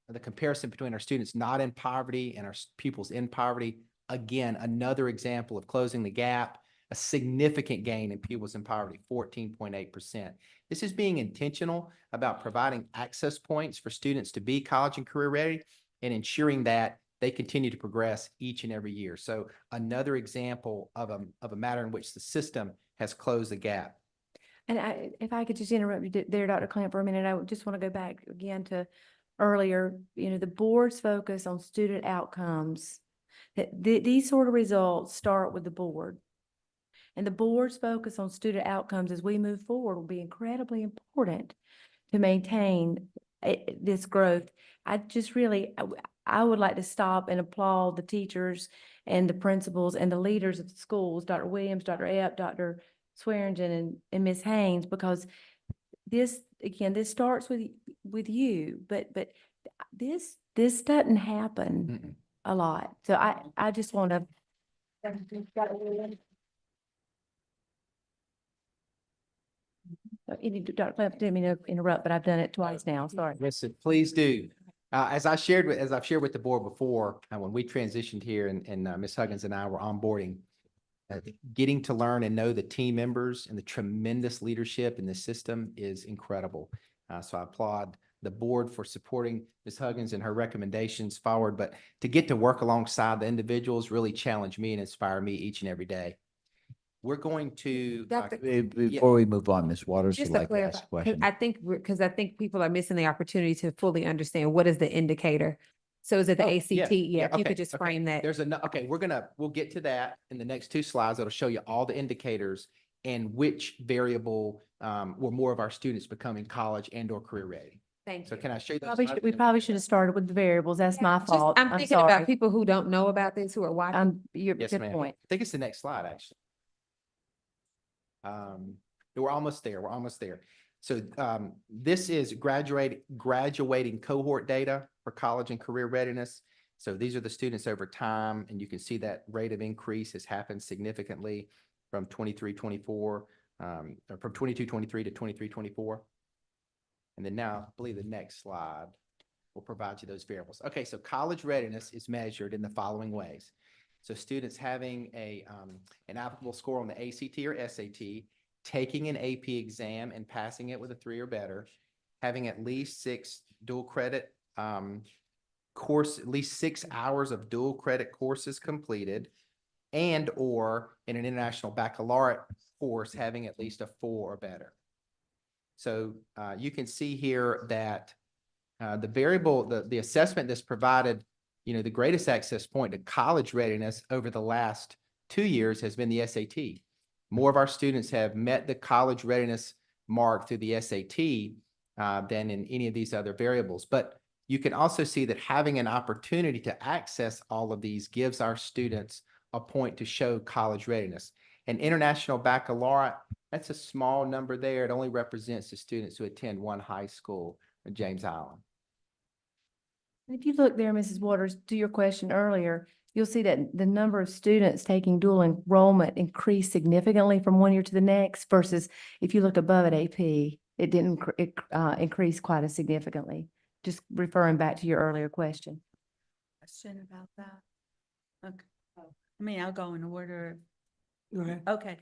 the comparison between our students not in poverty and our pupils in poverty. Again, another example of closing the gap, a significant gain in pupils in poverty, 14.8%. This is being intentional about providing access points for students to be college and career ready and ensuring that they continue to progress each and every year. So another example of a matter in which the system has closed the gap. And if I could just interrupt you there, Dr. Clamp, for a minute, I just want to go back again to earlier, the board's focus on student outcomes. These sort of results start with the board. And the board's focus on student outcomes as we move forward will be incredibly important to maintain this growth. I would like to stop and applaud the teachers and the principals and the leaders of the schools, Dr. Williams, Dr. Epp, Dr. Swearingen and Ms. Haynes, because this starts with you, but this doesn't happen a lot. So I just want to. Dr. Clamp, didn't mean to interrupt, but I've done it twice now. Sorry. Listen, please do. As I've shared with the board before, when we transitioned here and Ms. Huggins and I were onboarding, getting to learn and know the team members and the tremendous leadership in the system is incredible. So I applaud the board for supporting Ms. Huggins and her recommendations forward, but to get to work alongside the individuals really challenge me and inspire me each and every day. We're going to. Before we move on, Ms. Waters would Just to like to ask clarify, a question. because I think people are missing the opportunity to fully understand what is the indicator. So is it the Oh, ACT? yeah, If you okay, could just okay. frame that. We'll get to that in the next two slides. That'll show you all the indicators and which variable were more of our students becoming college and or career ready. Thank So you. can I show you those? We probably should have started with the variables. That's my Just, fault. I'm thinking sorry. about people who don't know about this, who are watching. Yes, Good ma'am. point. I think it's the next slide, actually. We're almost there. We're almost there. So this is graduating cohort data for college and career readiness. So these are the students over time, and you can see that rate of increase has happened significantly from 23-24, or from 22-23 to 23-24. And then now, I believe the next slide will provide you those variables. Okay, so college readiness is measured in the following ways. So students having an applicable score on the ACT or SAT, taking an AP exam and passing it with a 3 or better, having at least 6 dual credit at least 6 hours of dual credit courses completed, and or in an international baccalaureate course having at least a 4 or better. So you can see here that the variable, the assessment that's provided, the greatest access point to college readiness over the last 2 years has been the SAT. More of our students have met the college readiness mark through the SAT than in any of these other variables. But you can also see that having an opportunity to access all of these gives our students a point to show college readiness. An international baccalaureate, that's a small number there. It only represents the students who attend one high school in James Island. If you look there, Mrs. Waters, to your question earlier, you'll see that the number of students taking dual enrollment increased significantly from 1 year to the next versus if you look above at AP. it didn't increase quite as significantly. Just referring back to your earlier question. Question about that? Okay, I mean, I'll go in order. Go ahead. Okay,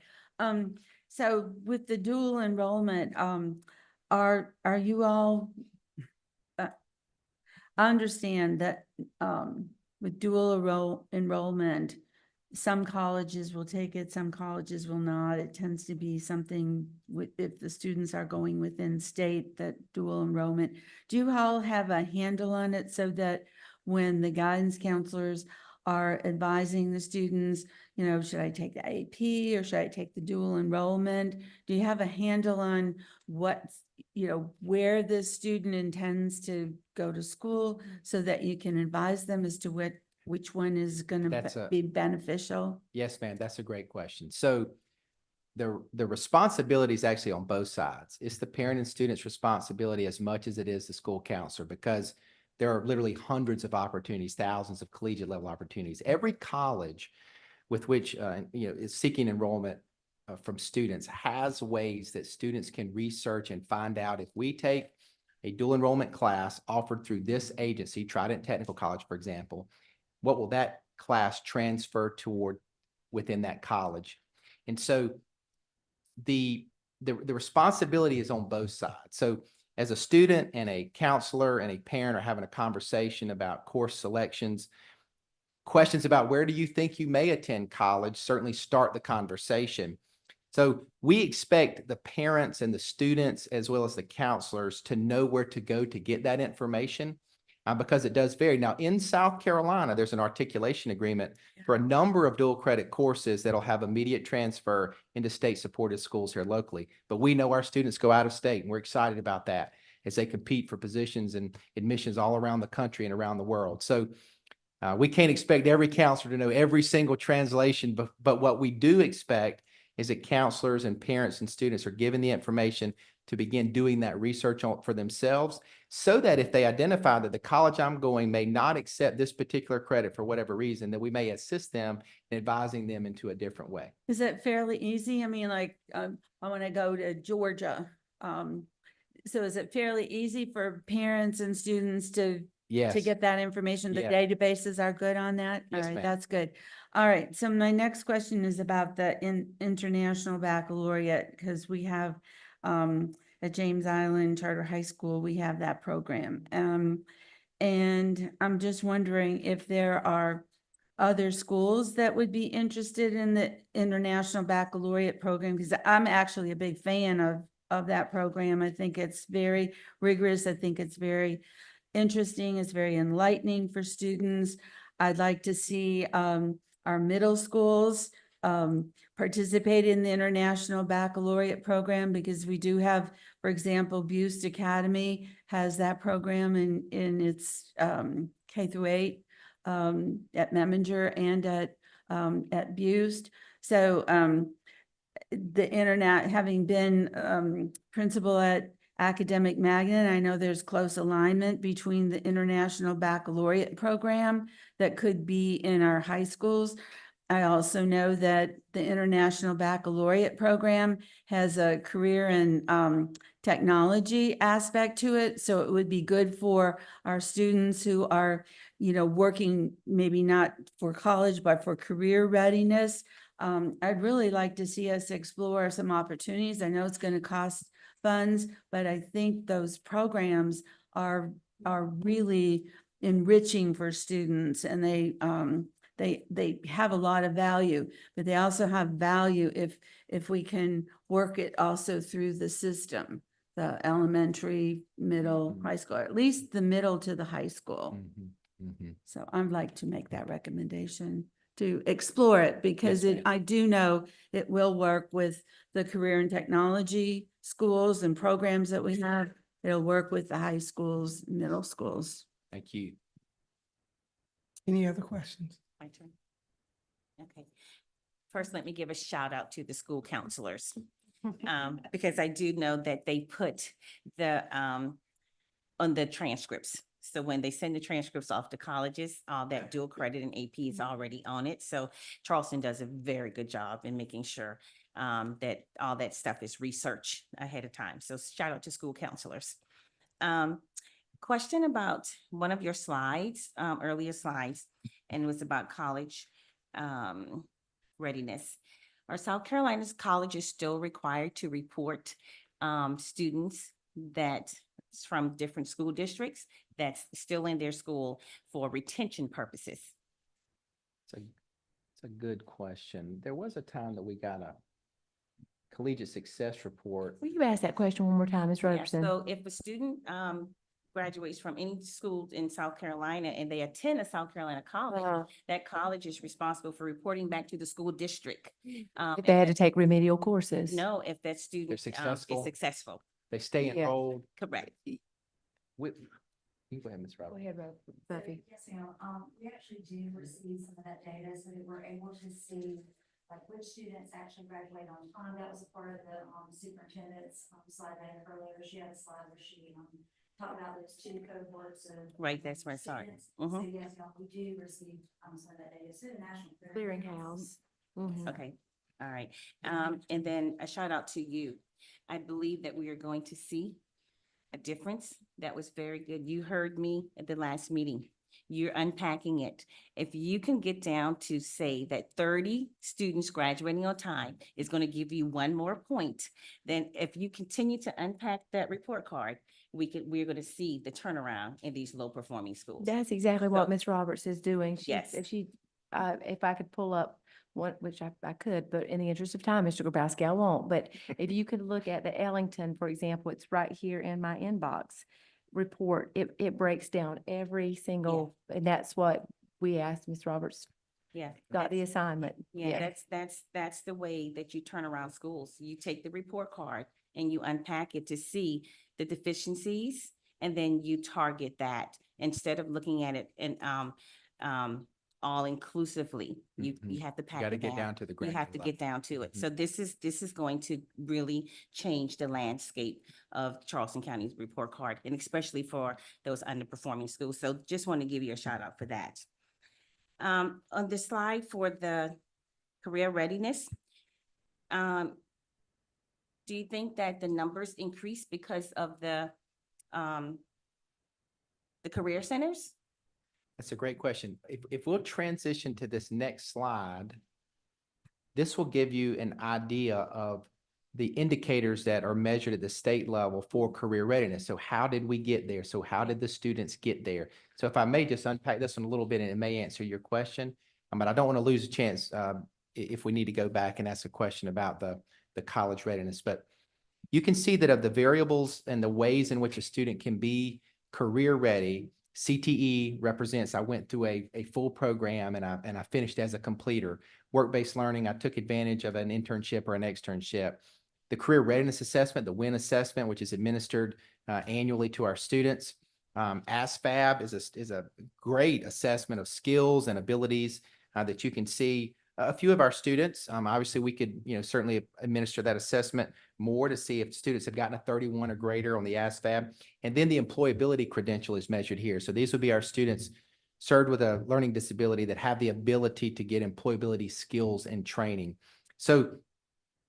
so with the dual enrollment, are you all? I understand that, with dual enrollment, some colleges will take it, some colleges will not. It tends to be something with, if the students are going within state, that dual enrollment. Do you all have a handle on it so that when the guidance counselors are advising the students, you know, should I take the AP or should I take the dual enrollment? Do you have a handle on what, you know, where the student intends to go to school so that you can advise them as to which one is going That's to a- be beneficial? Yes, ma'am, that's a great question. So the responsibility is actually on both sides. It's the parent and student's responsibility as much as it is the school counselor, because there are literally hundreds of opportunities, thousands of collegiate level opportunities. Every college with which, is seeking enrollment from students has ways that students can research and find out if we take a dual enrollment class offered through this agency, Trident Technical College, for example, what will that class transfer toward within that college? And so the responsibility is on both sides. So as a student and a counselor and a parent are having a conversation about course selections, questions about where do you think you may attend college certainly start the conversation. So we expect the parents and the students, as well as the counselors, to know where to go to get that information, because it does vary. Now, in South Carolina, there's an articulation agreement for a number of dual credit courses that'll have immediate transfer into state-supported schools here locally. But we know our students go out of state, and we're excited about that as they compete for positions and admissions all around the country and around the world. So we can't expect every counselor to know every single translation, but what we do expect is that counselors and parents and students are given the information to begin doing that research for themselves, so that if they identify that the college I'm going may not accept this particular credit for whatever reason, that we may assist them in advising them into a different way. Is it fairly easy? I mean, like, I want to go to Georgia. So is it fairly easy for parents and students to Yes. get that information? The Yeah. databases are good on that? Yes, All right, ma'am. that's good. All right, so my next question is about the international baccalaureate, because we have at James Island Charter High School, we have that program. And I'm just wondering if there are other schools that would be interested in the International Baccalaureate program, because I'm actually a big fan of that program. I think it's very rigorous. I think it's very interesting. It's very enlightening for students. I'd like to see our middle schools participate in the International Baccalaureate program, because we do have, for example, Buist Academy has that program in its K through 8 at Memminger and at Buist. So the internet, having been principal at Academic Magnet, I know there's close alignment between the International Baccalaureate program that could be in our high schools. I also know that the International Baccalaureate program has a career and technology aspect to it. So it would be good for our students who are, you know, working maybe not for college, but for career readiness. I'd really like to see us explore some opportunities. I know it's going to cost funds, but I think those programs are really enriching for students, and they have a lot of value, but they also have value if we can work it also through the system, the elementary, middle, high school, or at least the middle to the high school. So I'd like to make that recommendation to explore it, because Yes, ma'am. I do know it will work with the career and technology schools and programs that we have. It'll work with the high schools, middle schools. Thank you. Any other questions? My turn. Okay. First, let me give a shout out to the school counselors. Because I do know that they put the, on the transcripts. So when they send the transcripts off to colleges, all that dual credit and AP is already on it. So Charleston does a very good job in making sure that all that stuff is research ahead of time. So shout out to school counselors. Question about one of your slides, earlier slides, and it was about college readiness. Are South Carolina's colleges still required to report students that from different school districts that's still in their school for retention purposes? It's a good question. There was a time that we got a collegiate success report. Will you ask that question one more time, Ms. Yeah, Robertson? so if a student graduates from any school in South Carolina and they attend a South Carolina college, that college is responsible for reporting back to the school district. If they had to take remedial courses? No, if that student is successful. successful, They stay Yeah. enrolled. correct. With, you go ahead, Ms. Roberts. Buffy. Yes, ma'am. We actually do receive some of that data so that we're able to see like which students actually graduate on time. That was a part of the superintendent's slide I had earlier. She had a slide where she talked about those two cohorts of. Right, that's right, sorry. students. So yes, y'all, we do receive some of that data. So the National Clearinghouse. Mhm. Okay, all right. And then a shout out to you. I believe that we are going to see a difference. That was very good. You heard me at the last meeting. You're unpacking it. If you can get down to say that 30 students graduating on time is going to give you one more point, then if you continue to unpack that report card, we're going to see the turnaround in these low performing schools. That's exactly what So- Ms. Roberts is doing. Yes. If I could pull up one, which I could, but in the interest of time, Mr. Grabowski, I won't. But if you could look at the Ellington, for example, it's right here in my inbox report. It breaks down every single, and that's what we asked Ms. Roberts, Yeah. got the assignment. Yeah, that's the way that you turn around schools. You take the report card and you unpack it to see the deficiencies, and then you target that instead of looking at it and all inclusively. You have to pack Got to it get down to the You granular have to level. get down to it. Mhm. So this is going to really change the landscape of Charleston County's report card, and especially for those underperforming schools. So just want to give you a shout out for that. On the slide for the career readiness, do you think that the numbers increase because of the career centers? That's a great question. If we'll transition to this next slide, this will give you an idea of the indicators that are measured at the state level for career readiness. So how did we get there? So how did the students get there? So if I may just unpack this one a little bit, and it may answer your question, but I don't want to lose a chance if we need to go back and ask a question about the college readiness. But you can see that of the variables and the ways in which a student can be career ready, CTE represents, I went through a full program and I finished as a completer. Work-based learning, I took advantage of an internship or an externship. The career readiness assessment, the WIN assessment, which is administered annually to our students. ASFAB is a great assessment of skills and abilities that you can see. A few of our students, obviously we could, certainly administer that assessment more to see if students have gotten a 31 or greater on the ASFAB. And then the employability credential is measured here. So these would be our students served with a learning disability that have the ability to get employability skills and training. So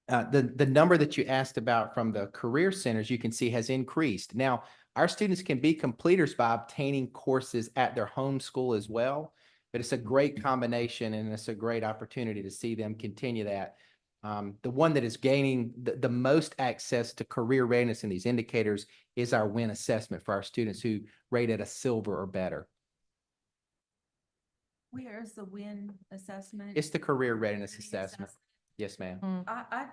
the number that you asked about from the career centers, you can see has increased. Now, our students can be completers by obtaining courses at their home school as well. But it's a great combination, and it's a great opportunity to see them continue that. The one that is gaining the most access to career readiness in these indicators is our WIN assessment for our students who rate at a silver or better. Where's the WIN assessment? It's the career readiness assessment. Yes, ma'am. I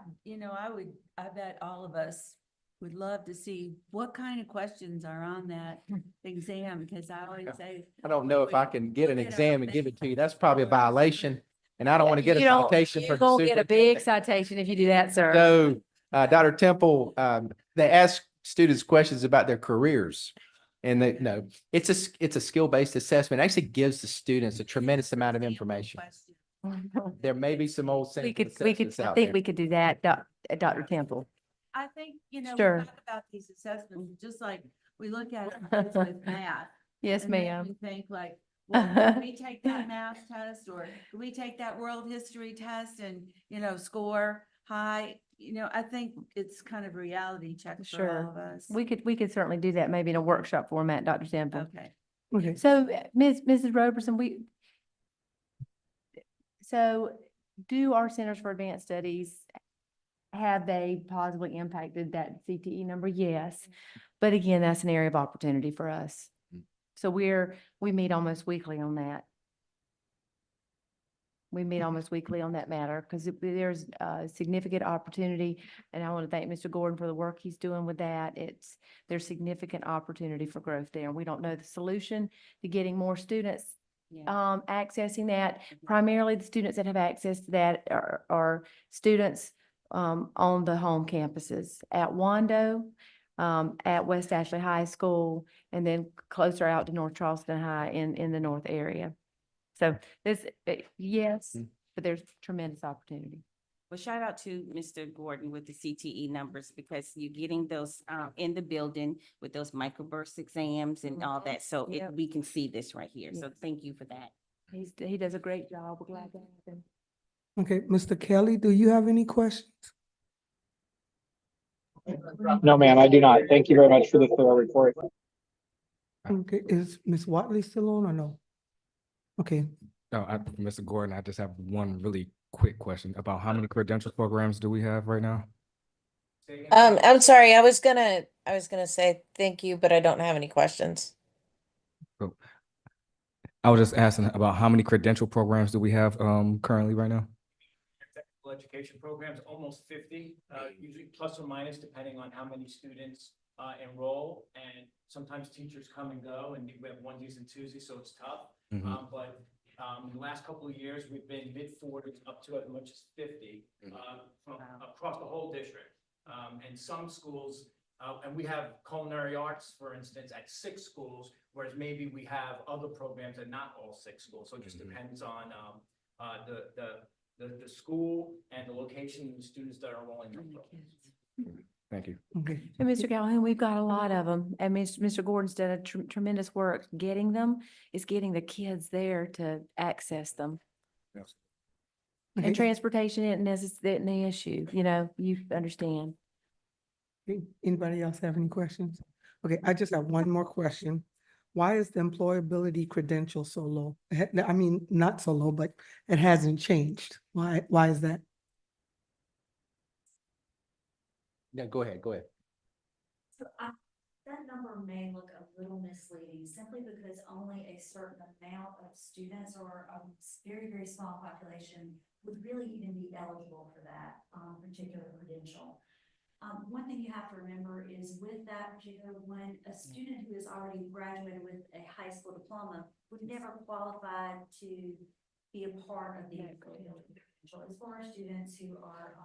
bet all of us would love to see what kind of questions are on that exam, because I always say. I don't know if I can get an exam and give it to you. That's probably a violation, and I don't want to get a You don't- citation for You're the gonna get a big superintendent. citation if you do that, sir. So, Dr. Temple, they ask students questions about their careers. And it's a skill-based assessment. It actually gives the students a tremendous amount of information. There may be some old We sample could, I assessments out think there. we could do that, Dr. Temple. I think, we Sure. talk about these assessments, just like we look at it with math. Yes, and then ma'am. we think like, well, can we take that math test, or can we take that world history test and, score high, I think it's kind of a reality check for all Sure. of us. We could certainly do that maybe in a workshop format, Dr. Sample. Okay. Okay, So, Mrs. Roberson, so do our Centers for Advanced Studies, have they positively impacted that CTE number? Yes. But again, that's an area of opportunity for us. So we meet almost weekly on that. We meet almost weekly on that matter because there's a significant opportunity. And I want to thank Mr. Gordon for the work he's doing with that. There's significant opportunity for growth there. And we don't know the solution to getting more students accessing that. Primarily, the students that have access to that are students on the home campuses at Wando, at West Ashley High School, and then closer out to North Charleston High in the north area. So yes, but there's tremendous opportunity. Well, shout out to Mr. Gordon with the CTE numbers because you're getting those in the building with those microburst exams and all that. So Yep. we can see this right here. So Yes. thank you for that. He does a great job. We're glad to have him. okay, Mr. Kelly, do you have any questions? No, ma'am, I do not. Thank you very much for the thorough report. Okay, is Ms. Watley still on or no? Okay, Mr. Gordon, I just have one really quick question about how many credential programs do we have right now? I'm sorry, I was gonna say thank you, but I don't have any questions. Cool. I was just asking about how many credential programs do we have currently right now? Technical education programs, almost 50, usually plus or minus, depending on how many students enroll. And sometimes teachers come and go, and we have onesies and twosies, so it's tough. But in the last couple of years, we've been mid-40s up to as much as 50 from across the whole district. And some schools, and we have culinary arts, for instance, at 6 schools, whereas maybe we have other programs at not all 6 schools. So it just depends on the school and the location and the students that are enrolling in the programs. Thank you. okay. And Mr. Calhoun, we've got a lot of them. And Mr. Gordon's done a tremendous work getting them. It's getting the kids there to access them. Yes. Okay. And transportation isn't an issue, you understand. Okay, anybody else have any questions? Okay, I just have one more question. Why is the employability credential so low? I mean, not so low, but it hasn't changed. Why is that? Yeah, go ahead. So that number may look a little misleading simply because only a certain amount of students or a very, very small population would really even be eligible for that particular credential. One thing you have to remember is with that particular one, a student who has already graduated with a high school diploma would never qualify to be a part of the credential. As far as students who are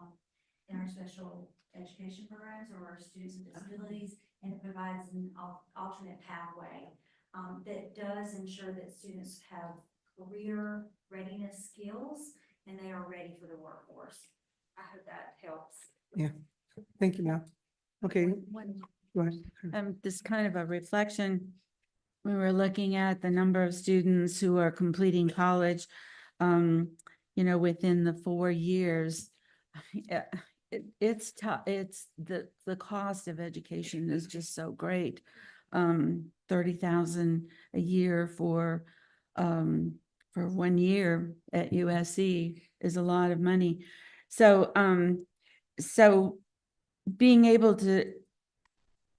in our special education programs or our students with disabilities, and it provides an alternate pathway that does ensure that students have career readiness skills and they are ready for the workforce. I hope that helps. Yeah, thank you, ma'am. Okay, go ahead. This kind of a reflection. We were looking at the number of students who are completing college, within the 4 years. It's tough. It's the cost of education is just so great. 30,000 a year for 1 year at USC is a lot of money. So, so being able to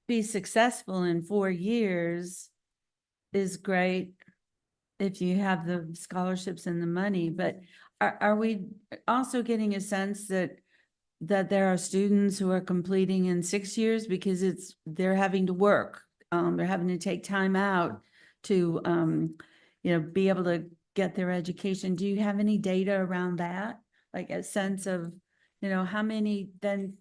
be successful in 4 years is great if you have the scholarships and the money, but are we also getting a sense that there are students who are completing in 6 years because they're having to work, they're having to take time out to, be able to get their education. Do you have any data around that? Like a sense of, how many then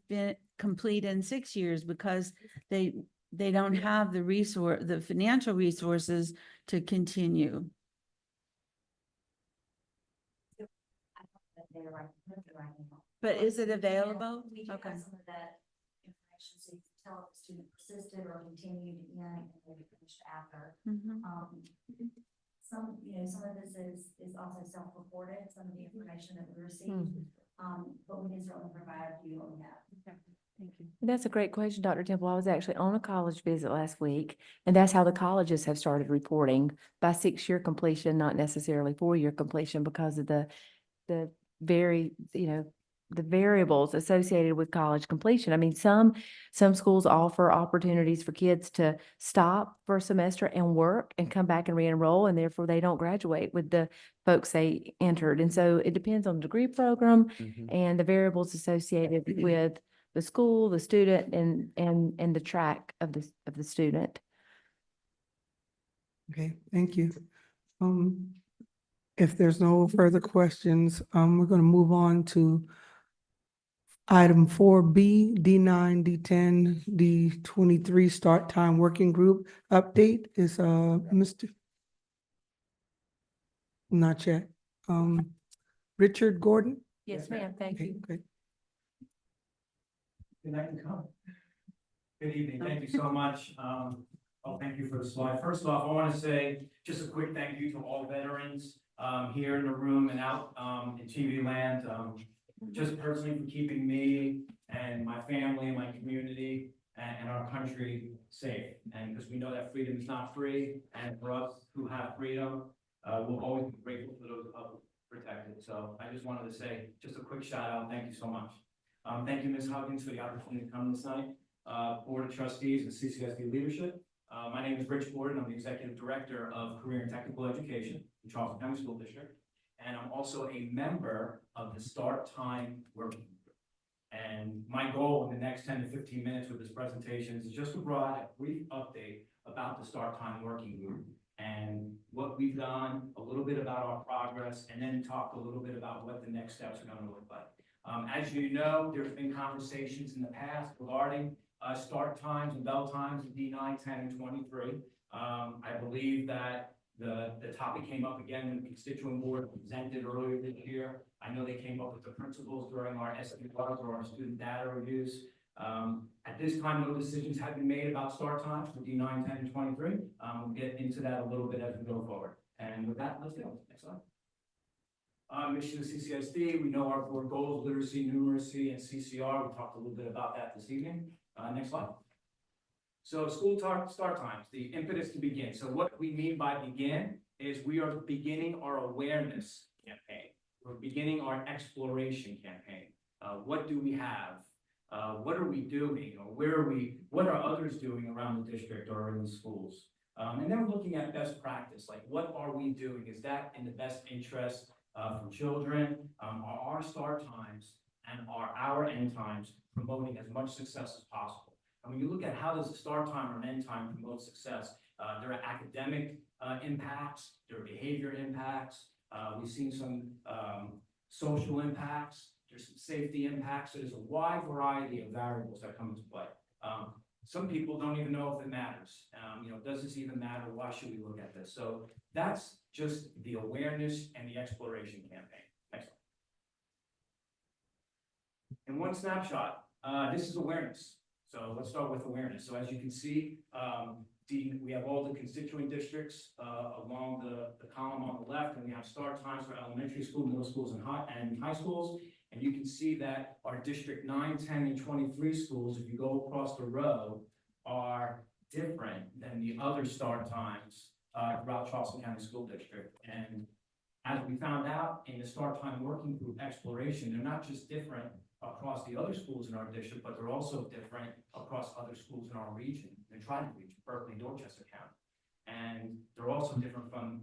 complete in 6 years because they don't have the financial resources to continue. But is it available? We do Okay. have some of that information, so you can tell if the student persisted or continued in and maybe finished after. Some of this is also self-reported, some of the information that we receive. but we can certainly provide you on that. Thank you. That's a great question, Dr. Temple. I was actually on a college visit last week, and that's how the colleges have started reporting by 6-year completion, not necessarily 4-year completion, because of the very, the variables associated with college completion. I mean, some schools offer opportunities for kids to stop for a semester and work and come back and re-enroll, and therefore they don't graduate with the folks they entered. And so it depends on the degree program and the variables associated with the school, the student, and the track of the student. Okay, thank you. If there's no further questions, we're going to move on to item 4B, D9, D10, D23 start time working group update is Mr. Not yet. Richard Gordon? Yes, ma'am. Thank Okay, you. great. Good night and come. Good evening. Thank you so much. Thank you for the slide. First off, I want to say just a quick thank you to all veterans here in the room and out in TV land. Just personally for keeping me and my family and my community and our country safe. And because we know that freedom is not free, and for us who have freedom, we'll always be grateful for those protected. So I just wanted to say just a quick shout out. Thank you so much. Thank you, Ms. Huggins, for the opportunity to come this night. Board of Trustees and CCSD leadership. My name is Rich Gordon. I'm the Executive Director of Career and Technical Education in Charleston County School District. And I'm also a member of the Start Time Working Group. And my goal in the next 10 to 15 minutes with this presentation is just to provide a brief update about the Start Time Working Group and what we've done, a little bit about our progress, and then talk a little bit about what the next steps are going to look like. As you know, there's been conversations in the past regarding start times and bell times in D9, 10, and 23. I believe that the topic came up again when the constituent board presented earlier this year. I know they came up with the principles during our SDRs or our student data reviews. At this time, no decisions have been made about start times for D9, 10, and 23. We'll get into that a little bit as we go forward. And with that, let's go. Next slide. Mission of CCSD, we know our board goals, literacy, numeracy, and CCR. We talked a little bit about that this evening. Next slide. So start times, the impetus to begin. So what we mean by begin is we are beginning our awareness campaign. We're beginning our exploration campaign. What do we have? What are we doing? Or where are we? What are others doing around the district or in the schools? And then we're looking at best practice. Like, what are we doing? Is that in the best interest for children? Are our start times and our end times promoting as much success as possible? And when you look at how does a start time or an end time promote success, there are academic impacts, there are behavior impacts. We've seen some social impacts, there's some safety impacts. So there's a wide variety of variables that come into play. Some people don't even know if it matters. Does this even matter? Why should we look at this? So that's just the awareness and the exploration campaign. Next slide. In one snapshot, this is awareness. So let's start with awareness. So as you can see, we have all the constituent districts along the column on the left, and we have start times for elementary school, middle schools, and high schools. And you can see that our District 9, 10, and 23 schools, if you go across the row, are different than the other start times throughout Charleston County School District. And as we found out in the start time working group exploration, they're not just different across the other schools in our district, but they're also different across other schools in our region, the Tri-Region region, Berkeley, Dorchester County. And they're also different from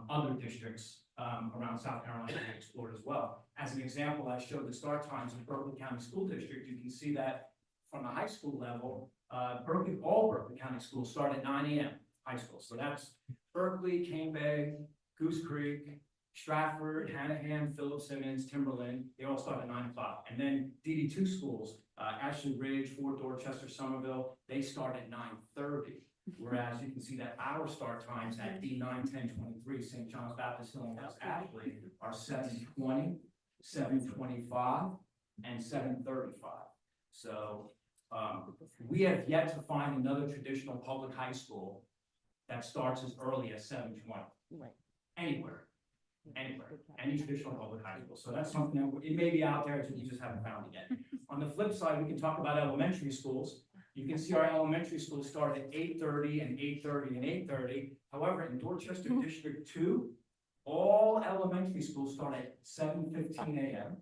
other districts around South Carolina that we explored as well. As an example, I showed the start times in Berkeley County School District. You can see that from the high school level, all Berkeley County schools start at 9 a.m. high school. So that's Berkeley, Cane Bay, Goose Creek, Stratford, Hanahan, Philip Simmons, Timberland, they all start at 9 o'clock. And then DD2 schools, Ashley Ridge, Fort Dorchester, Somerville, they start at 9:30. Whereas you can see that our start times at D9, 10, 23, St. John's Baptist Hill and West Ashley are 7:20, 7:25, and 7:35. So we have yet to find another traditional public high school that starts as early as 7:20. Right. Anywhere. anywhere, any traditional public high school. So that's something that it may be out there, we just haven't found it yet. On the flip side, we can talk about elementary schools. You can see our elementary schools start at 8:30 and 8:30 and 8:30. However, in Dorchester District 2, all elementary schools start at 7:15 a.m.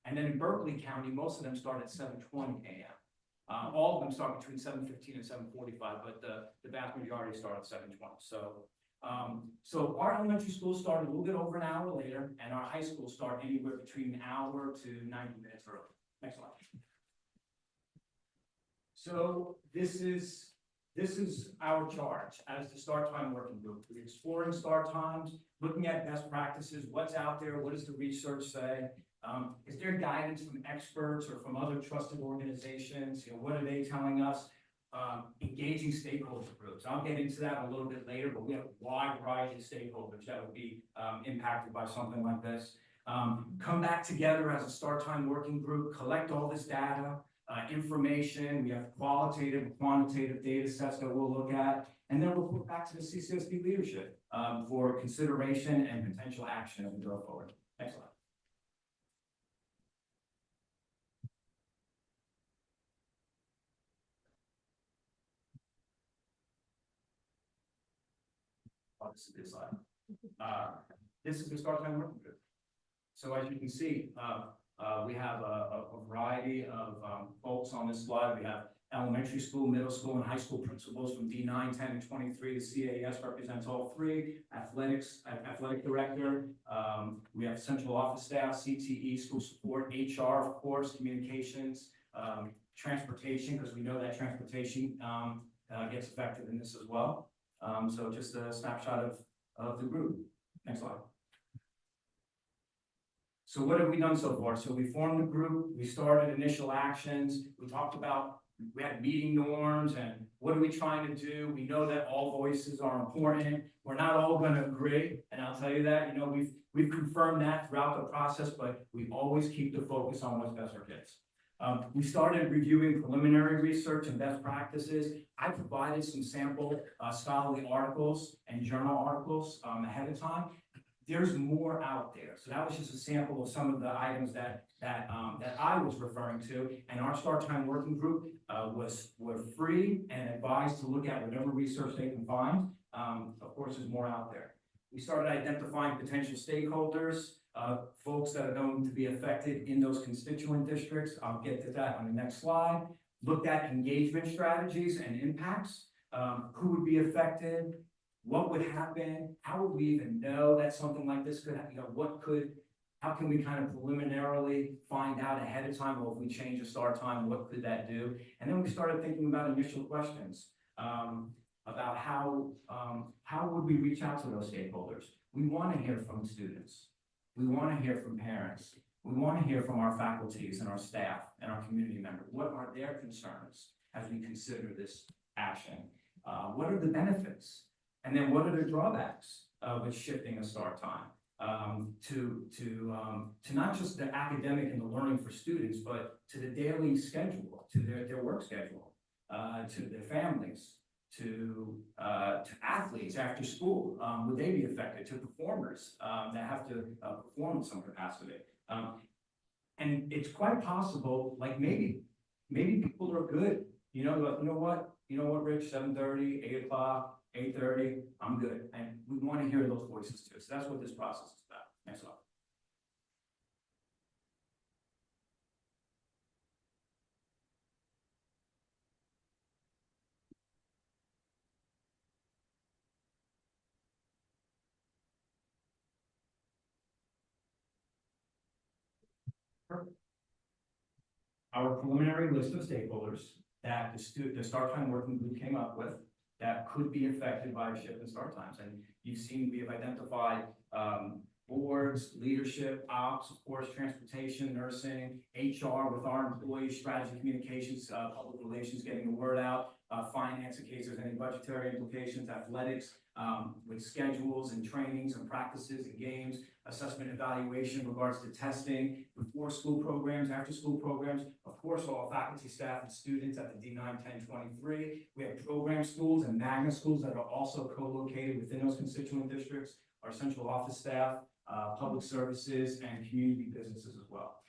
And then in Berkeley County, most of them start at 7:20 a.m. All of them start between 7:15 and 7:45, but the vast majority start at 7:20. So our elementary schools start a little bit over an hour later, and our high schools start anywhere between an hour to 90 minutes early. Next slide. So this is our charge as the start time working group. We're exploring start times, looking at best practices, what's out there, what does the research say? Is there guidance from experts or from other trusted organizations? What are they telling us? Engaging stakeholder groups. I'll get into that a little bit later, but we have a wide variety of stakeholders that would be impacted by something like this. Come back together as a start time working group, collect all this data, information. We have qualitative and quantitative data sets that we'll look at, and then we'll put back to the CCSD leadership for consideration and potential action as we go forward. Next slide. Oh, this is a good slide. This is the start time working group. So as you can see, we have a variety of folks on this slide. We have elementary school, middle school, and high school principals from D9, 10, and 23. The CAS represents all three. Athletic director. We have central office staff, CTE, school support, HR, of course, communications, transportation, because we know that transportation gets affected in this as well. So just a snapshot of the group. Next slide. So what have we done so far? So we formed a group, we started initial actions, we talked about, we had meeting norms and what are we trying to do? We know that all voices are important. We're not all going to agree. And I'll tell you that, we've confirmed that throughout the process, but we always keep the focus on what's best for kids. We started reviewing preliminary research and best practices. I provided some sample scholarly articles and journal articles ahead of time. There's more out there. So that was just a sample of some of the items that I was referring to. And our start time working group were free and advised to look at whatever research they can find. Of course, there's more out there. We started identifying potential stakeholders, folks that are going to be affected in those constituent districts. I'll get to that on the next slide. Looked at engagement strategies and impacts. Who would be affected? What would happen? How would we even know that something like this could happen? How can we kind of preliminarily find out ahead of time, well, if we change the start time, what could that do? And then we started thinking about initial questions about how would we reach out to those stakeholders? We want to hear from students. We want to hear from parents. We want to hear from our faculties and our staff and our community members. What are their concerns as we consider this action? What are the benefits? And then what are the drawbacks with shifting a start time to not just the academic and the learning for students, but to the daily schedule, to their work schedule, to their families, to athletes after school? Would they be affected? To performers that have to perform in some capacity? And it's quite possible, like maybe people are good. You know what, Rich, 7:30, 8 o'clock, 8:30, I'm good. And we want to hear those voices too. So that's what this process is about. Next slide. Perfect. Our preliminary list of stakeholders that the start time working group came up with that could be affected by a shift in start times. And you've seen, we have identified boards, leadership, ops, of course, transportation, nursing, HR with our employees, strategy, communications, public relations, getting the word out, finance in case there's any budgetary implications, athletics with schedules and trainings and practices and games, assessment evaluation in regards to testing, before school programs, after school programs, of course, all faculty, staff, and students at the D9, 10, 23. We have program schools and magnet schools that are also co-located within those constituent districts, our central office staff, public services, and community businesses as well.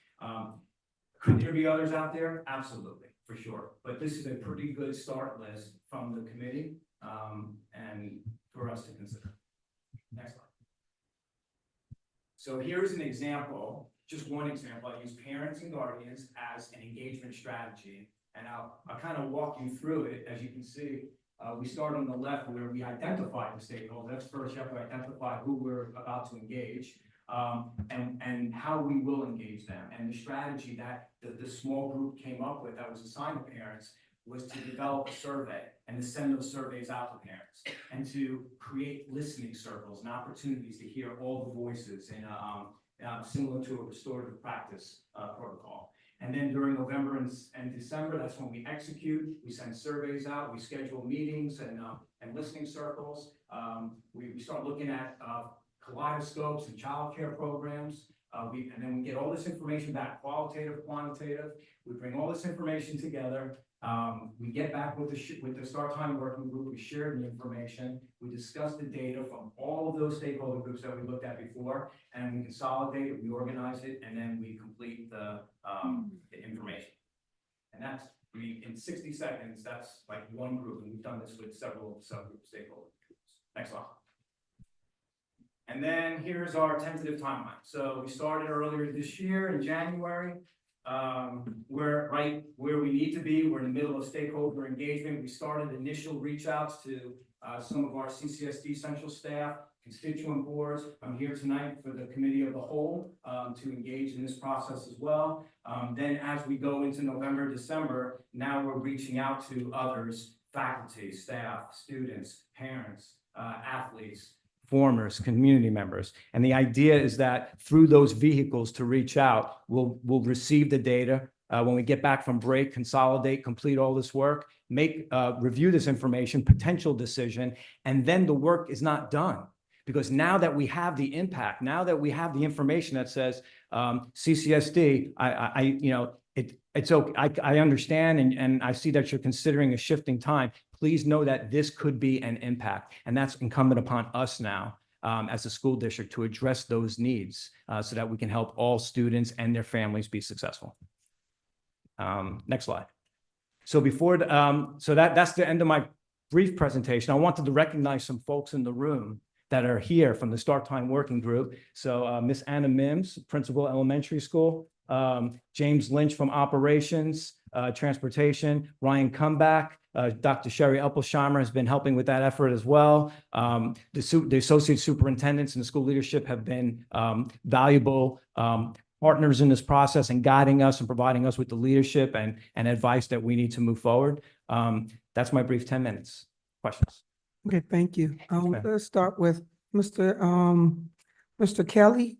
Could there be others out there? Absolutely, for sure. But this is a pretty good start list from the committee, and for us to consider. Next slide. So here's an example, just one example. I use parents and guardians as an engagement strategy, and I'll kind of walk you through it. As you can see, we start on the left where we identify the stakeholders. That's first, you have to identify who we're about to engage, and how we will engage them. And the strategy that the small group came up with that was assigned to parents was to develop a survey and to send those surveys out to parents and to create listening circles and opportunities to hear all the voices in similar to a restorative practice protocol. And then during November and December, that's when we execute. We send surveys out, we schedule meetings and listening circles. We start looking at kaleidoscopes and childcare programs. And then we get all this information back, qualitative, quantitative. We bring all this information together. We get back with the start time working group. We share the information. We discuss the data from all of those stakeholder groups that we looked at before, and we consolidate it, we organize it, and then we complete the information. And that's, in 60 seconds, that's like one group, and we've done this with several subgroup stakeholder groups. Next slide. And then here's our tentative timeline. So we started earlier this year in January. We're right where we need to be. We're in the middle of stakeholder engagement. We started initial reach outs to some of our CCSD central staff, constituent boards. I'm here tonight for the committee of the whole to engage in this process as well. Then as we go into November, December, now we're reaching out to others, faculty, staff, students, parents, athletes, formers, community members. And the idea is that through those vehicles to reach out, we'll receive the data. When we get back from break, consolidate, complete all this work, review this information, potential decision, and then the work is not done. Because now that we have the impact, now that we have the information that says CCSD, it's okay. I understand, and I see that you're considering a shifting time. Please know that this could be an impact, and that's incumbent upon us now as a school district to address those needs so that we can help all students and their families be successful. Next slide. So that's the end of my brief presentation. I wanted to recognize some folks in the room that are here from the Start Time Working Group. So Miss Anna Mims, Principal Elementary School, James Lynch from Operations, Transportation, Ryan Comeback, Dr. Sherry Epplesheimer has been helping with that effort as well. The associate superintendents and the school leadership have been valuable partners in this process and guiding us and providing us with the leadership and advice that we need to move forward. That's my brief 10 minutes. Questions? Okay, thank you. Let's start with Mr. Kelly.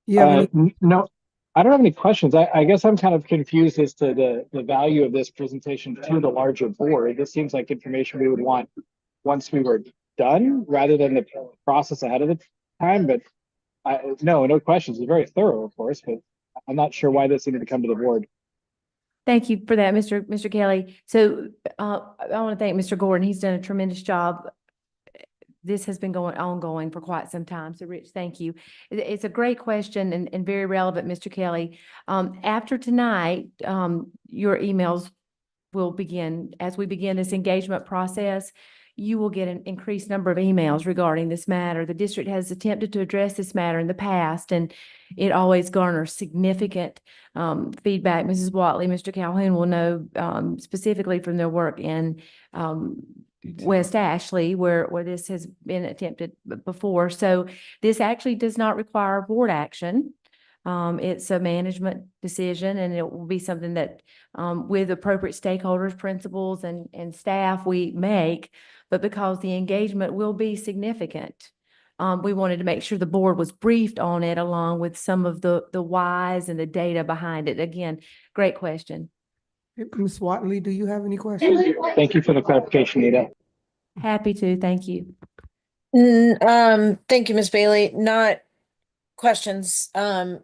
You have any? No, I don't have any questions. I guess I'm kind of confused as to the value of this presentation to the larger board. This seems like information we would want once we were done rather than the process ahead of the time. But no questions. It's very thorough, of course, but I'm not sure why this needed to come to the board. Thank you for that, Mr. Kelly. So I want to thank Mr. Gordon. He's done a tremendous job. This has been ongoing for quite some time. So Rich, thank you. It's a great question and very relevant, Mr. Kelly. After tonight, your emails will begin. As we begin this engagement process, you will get an increased number of emails regarding this matter. The district has attempted to address this matter in the past, and it always garners significant feedback. Mrs. Watley, Mr. Calhoun will know specifically from their work in West Ashley, where this has been attempted before. So this actually does not require board action. It's a management decision, and it will be something that with appropriate stakeholders, principals, and staff we make. But because the engagement will be significant, we wanted to make sure the board was briefed on it along with some of the whys and the data behind it. Again, great question. Ms. Watley, do you have any questions? Thank you for the clarification, Nita. Happy to. Thank you. Thank you, Ms. Bailey. Not questions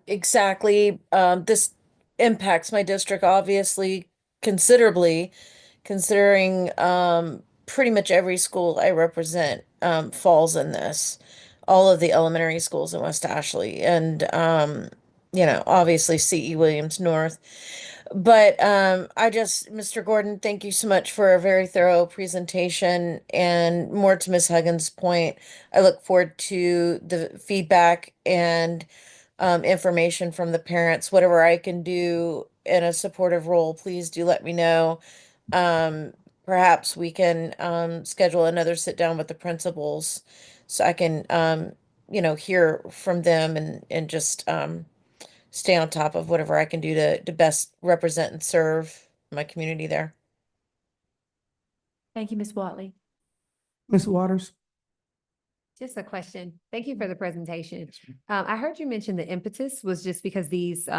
exactly. This impacts my district obviously considerably, considering pretty much every school I represent falls in this. all of the elementary schools in West Ashley and, obviously C.E. Williams North. But Mr. Gordon, thank you so much for a very thorough presentation, and more to Ms. Huggins' point, I look forward to the feedback and information from the parents. Whatever I can do in a supportive role, please do let me know. Perhaps we can schedule another sit down with the principals so I can hear from them and just stay on top of whatever I can do to best represent and serve my community there. Thank you, Ms. Watley. Ms. Waters? Just a question. Thank you for the presentation. I heard you mention the impetus was just because these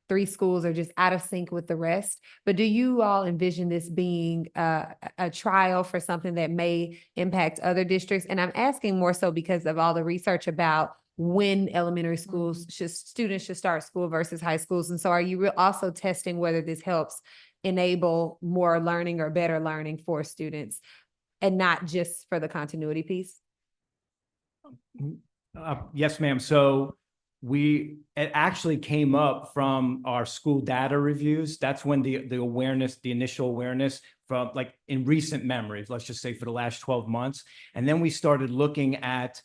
three schools are just out of sync with the rest. But do you all envision this being a trial for something that may impact other districts? And I'm asking more so because of all the research about when elementary schools students should start school versus high schools. And so are you also testing whether this helps enable more learning or better learning for students and not just for the continuity piece? Yes, ma'am. So it actually came up from our school data reviews. That's when the initial awareness from, like, in recent memories, let's just say for the last 12 months. And then we started looking at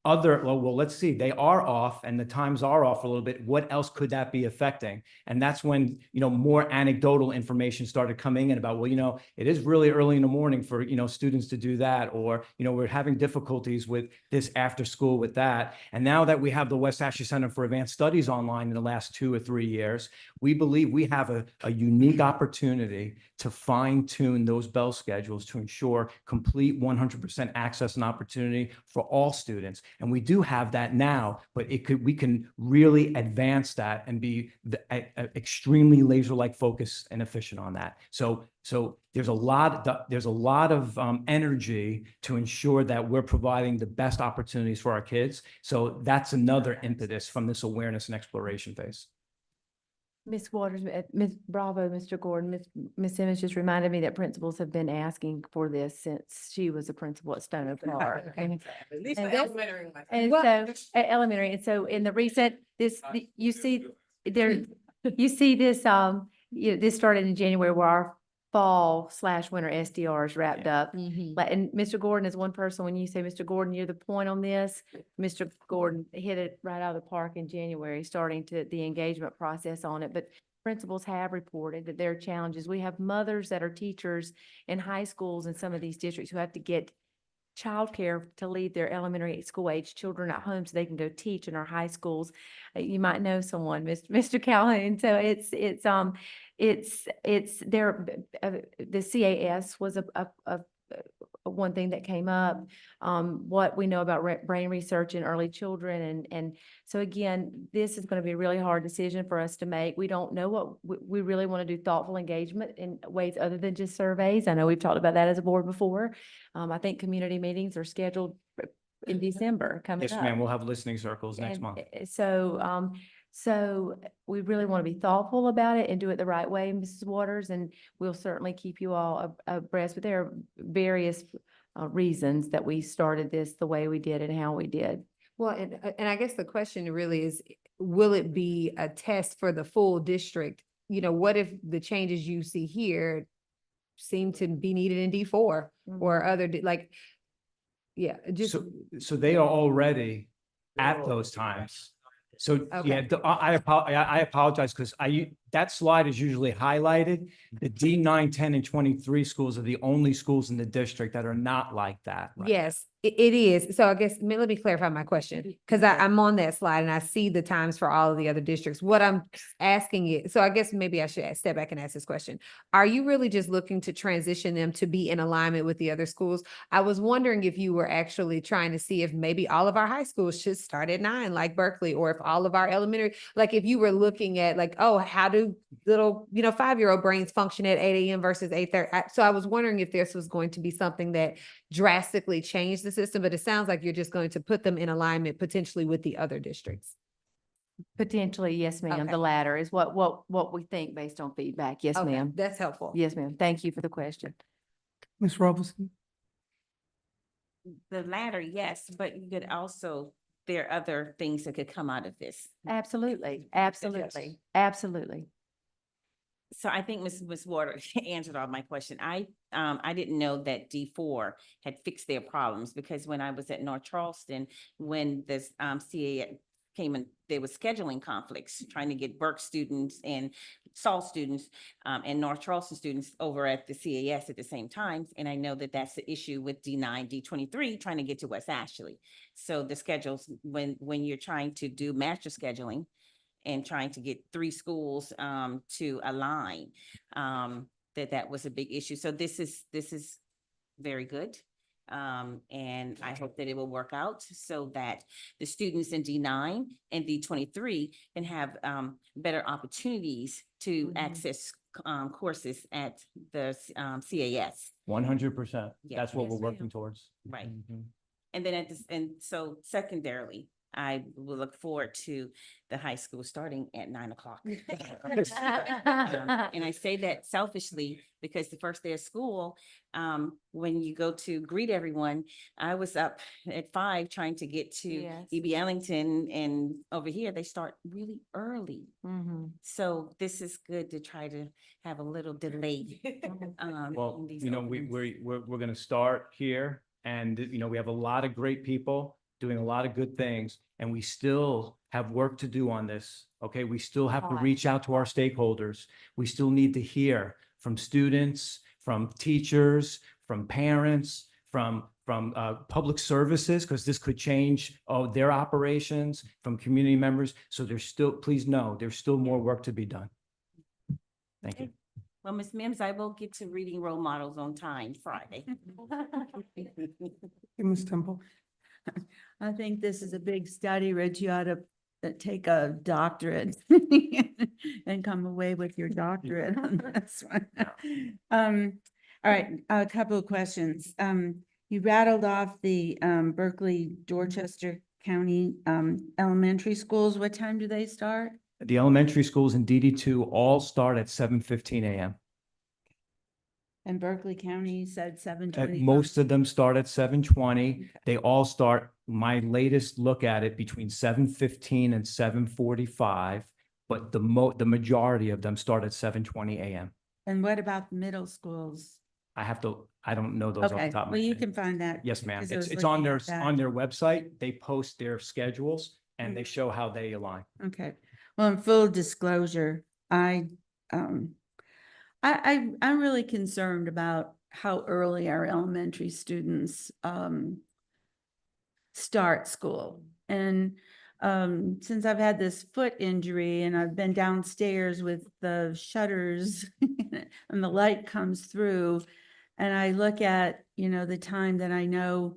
let's see, they are off and the times are off a little bit. What else could that be affecting? And that's when, more anecdotal information started coming in about, it is really early in the morning for, students to do that, or, we're having difficulties with this after school with that. And now that we have the West Ashley Center for Advanced Studies online in the last 2 or 3 years, we believe we have a unique opportunity to fine tune those bell schedules to ensure complete 100% access and opportunity for all students. And we do have that now, but we can really advance that and be extremely laser-like focused and efficient on that. So there's a lot of energy to ensure that we're providing the best opportunities for our kids. So that's another impetus from this awareness and exploration phase. Ms. Waters, Ms. Bravo, Mr. Gordon, Ms. Simmons just reminded me that principals have been asking for this since she was a principal at Stone Oak Park. At least elementary. And so, elementary, and so in the recent, you see this, this started in January where our fall/winter SDRs wrapped up. And Mr. Gordon is one person, when you say, Mr. Gordon, you're the point on this, Mr. Gordon hit it right out of the park in January, starting the engagement process on it. But principals have reported that there are challenges. We have mothers that are teachers in high schools in some of these districts who have to get childcare to leave their elementary school age children at home so they can go teach in our high schools. You might know someone, Mr. Calhoun. So it's there. The CAS was a one thing that came up, what we know about brain research in early children. And so again, this is going to be a really hard decision for us to make. We don't know what we really want to do, thoughtful engagement in ways other than just surveys. I know we've talked about that as a board before. I think community meetings are scheduled in December coming up. Yes, ma'am. We'll have listening circles next month. So we really want to be thoughtful about it and do it the right way, Mrs. Waters, and we'll certainly keep you all abreast. But there are various reasons that we started this the way we did and how we did. Well, and I guess the question really is, will it be a test for the full district? What if the changes you see here seem to be needed in D4 or other, So they are already at those times. So, Okay. yeah, I apologize because that slide is usually highlighted. The D9, 10, and 23 schools are the only schools in the district that are not like that. right? Yes, it is. So I guess, let me clarify my question, because I'm on that slide and I see the times for all of the other districts. What I'm asking is, so I guess maybe I should step back and ask this question. Are you really just looking to transition them to be in alignment with the other schools? I was wondering if you were actually trying to see if maybe all of our high schools should start at 9, like Berkeley, or if all of our elementary, like if you were looking at like, oh, how do little, 5-year-old brains function at 8 a.m. versus 8:30? So I was wondering if this was going to be something that drastically changed the system, but it sounds like you're just going to put them in alignment potentially with the other districts. Potentially, yes, ma'am. Okay. The latter is what we think based on feedback. Yes, Okay, ma'am. that's helpful. Yes, ma'am. Thank you for the question. Ms. Robinson? The latter, yes, but you could also, there are other things that could come out of this. Absolutely, absolutely, absolutely. So I think Ms. Water answered all my question. I didn't know that D4 had fixed their problems, because when I was at North Charleston, when this CA came in, there was scheduling conflicts, trying to get Burke students and Saul students and North Charleston students over at the CAS at the same time. And I know that that's the issue with D9, D23, trying to get to West Ashley. So the schedules, when you're trying to do master scheduling, and trying to get 3 schools to align, that was a big issue. So this is very good. And I hope that it will work out so that the students in D9 and D23 can have better opportunities to access courses at the CAS. 100%. Yeah. That's what Yes, we're ma'am. working towards. Right. Mhm. And then so secondarily, I will look forward to the high school starting at 9 o'clock. And I say that selfishly because the first day of school, when you go to greet everyone, I was up at 5 trying to get to Yes. EB Ellington, and over here they start really early. So this is good to try to have a little delay. Well, in these you know, openings. we're going to start here, and, you know, we have a lot of great people doing a lot of good things, and we still have work to do on this. Okay, we still have to reach out to our stakeholders. We still need to hear from students, from teachers, from parents, from public services, because this could change their operations, from community members. So there's still, please know, there's still more work to be done. Thank you. Well, Ms. Mims, I will get to reading role models on time Friday. Ms. Temple. I think this is a big study, Rich. You ought to take a doctorate and come away with your doctorate on this one. All right, a couple of questions. You rattled off the Berkeley, Dorchester County elementary schools. What time do they start? The elementary schools in DD2 all start at 7:15 a.m. And Berkeley County said 7:25. Most of them start at 7:20. They all start, my latest look at it, between 7:15 and 7:45. But the majority of them start at 7:20 a.m. And what about the middle schools? I don't know those off the Okay, top of my well, you head. can find that. Yes, ma'am. because I was It's on looking at that. on their website. They post their schedules and they Mhm. show how they align. Okay, well, in full disclosure, I'm really concerned about how early our elementary students start school. And since I've had this foot injury and I've been downstairs with the shutters and the light comes through, and I look at, you know, the time that I know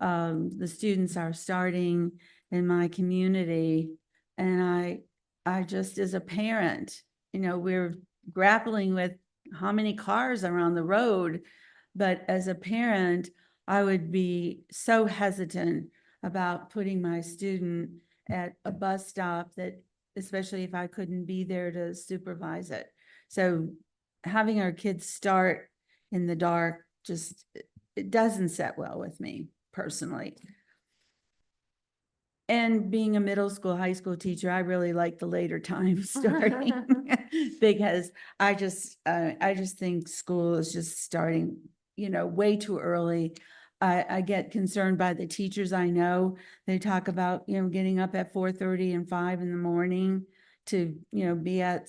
the students are starting in my community, and I just, as a parent, you know, we're grappling with how many cars are on the road, but as a parent, I would be so hesitant about putting my student at a bus stop, that, especially if I couldn't be there to supervise it. So having our kids start in the dark, just, it doesn't set well with me personally. And being a middle school, high school teacher, I really like the later times starting because I just think school is just starting, you know, way too early. I get concerned by the teachers I know. They talk about, you know, getting up at 4:30 and 5 in the morning to, you know,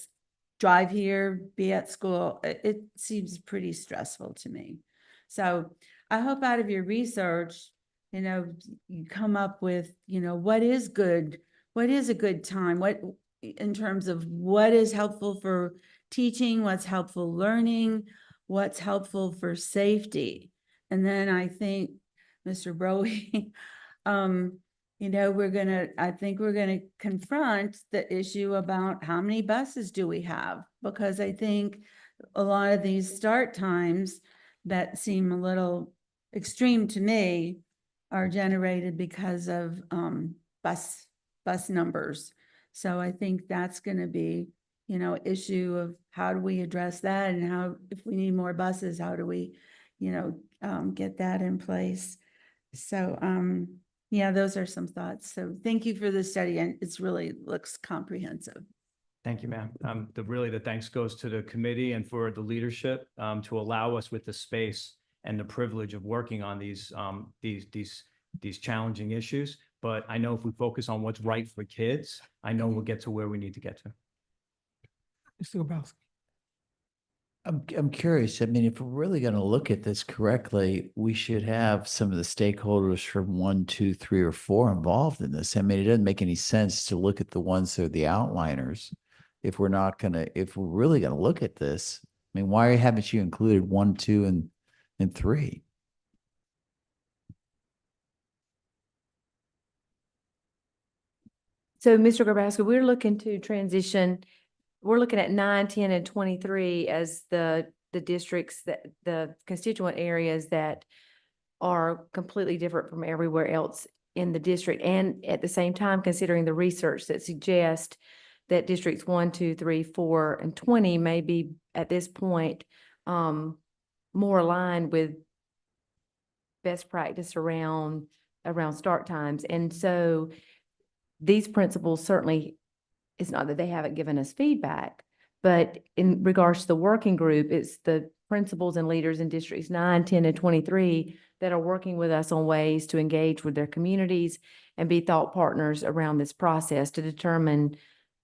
drive here, be at school. It seems pretty stressful to me. So I hope out of your research, you know, you come up with, you know, what is good, what is a good time, what, in terms of what is helpful for teaching, what's helpful learning, what's helpful for safety. And then I think, Mr. Broey, you know, I think we're gonna confront the issue about how many buses do we have? Because I think a lot of these start times that seem a little extreme to me are generated because of bus numbers. So I think that's gonna be, you know, issue of how do we address that, and how, if we need more buses, how do we, you know, get that in place? So, yeah, those are some thoughts. So thank you for the study, and it's really looks comprehensive. Thank you, ma'am. The thanks goes to the committee and for the leadership, to allow us with the space and the privilege of working on these challenging issues. But I know if we focus on what's right for kids, I know we'll get to where we need to get to. Mr. Grabowski. I'm curious. I mean, if we're really going to look at this correctly, we should have some of the stakeholders from 1, 2, 3, or 4 involved in this. I mean, it doesn't make any sense to look at the ones that are the outliners if we're really going to look at this. I mean, why haven't you included 1, 2, and 3? So, Mr. Grabowski, we're looking to transition, we're looking at 9, 10, and 23 as the districts that the constituent areas that are completely different from everywhere else in the district. And at the same time, considering the research that suggests that districts 1, 2, 3, 4, and 20 may be at this point more aligned with best practice around start times. And so these principals certainly, it's not that they haven't given us feedback, but in regards to the working group, it's the principals and leaders in districts 9, 10, and 23 that are working with us on ways to engage with their communities and be thought partners around this process to determine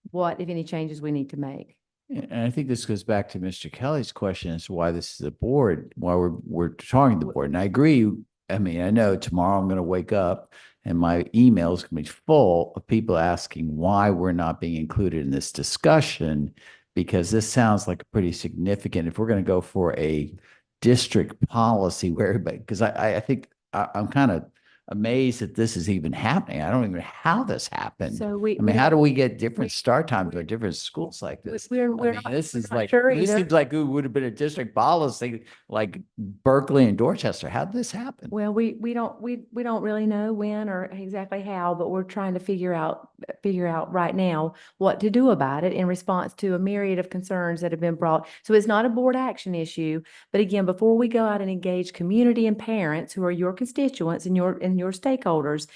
what, if any, changes we need to make. And I think this goes back to Mr. Kelly's question as to why this is a board, why we're talking to the board. And I agree. I mean, I know tomorrow I'm going to wake up and my email is going to be full of people asking why we're not being included in this discussion, because this sounds like a pretty significant, if we're going to go for a district policy where everybody, because I think I'm kind of amazed that this is even happening. I don't even know how this happened. So I mean, how do we get different start times or different schools like this? We're I mean, not, this is not like, sure this either. seems like it would have been a district policy like Berkeley and Dorchester. How did this happen? Well, we don't really know when or exactly how, but we're trying to figure out right now what to do about it in response to a myriad of concerns that have been brought. So it's not a board action issue, but again, before we go out and engage community and parents who are your constituents and your stakeholders,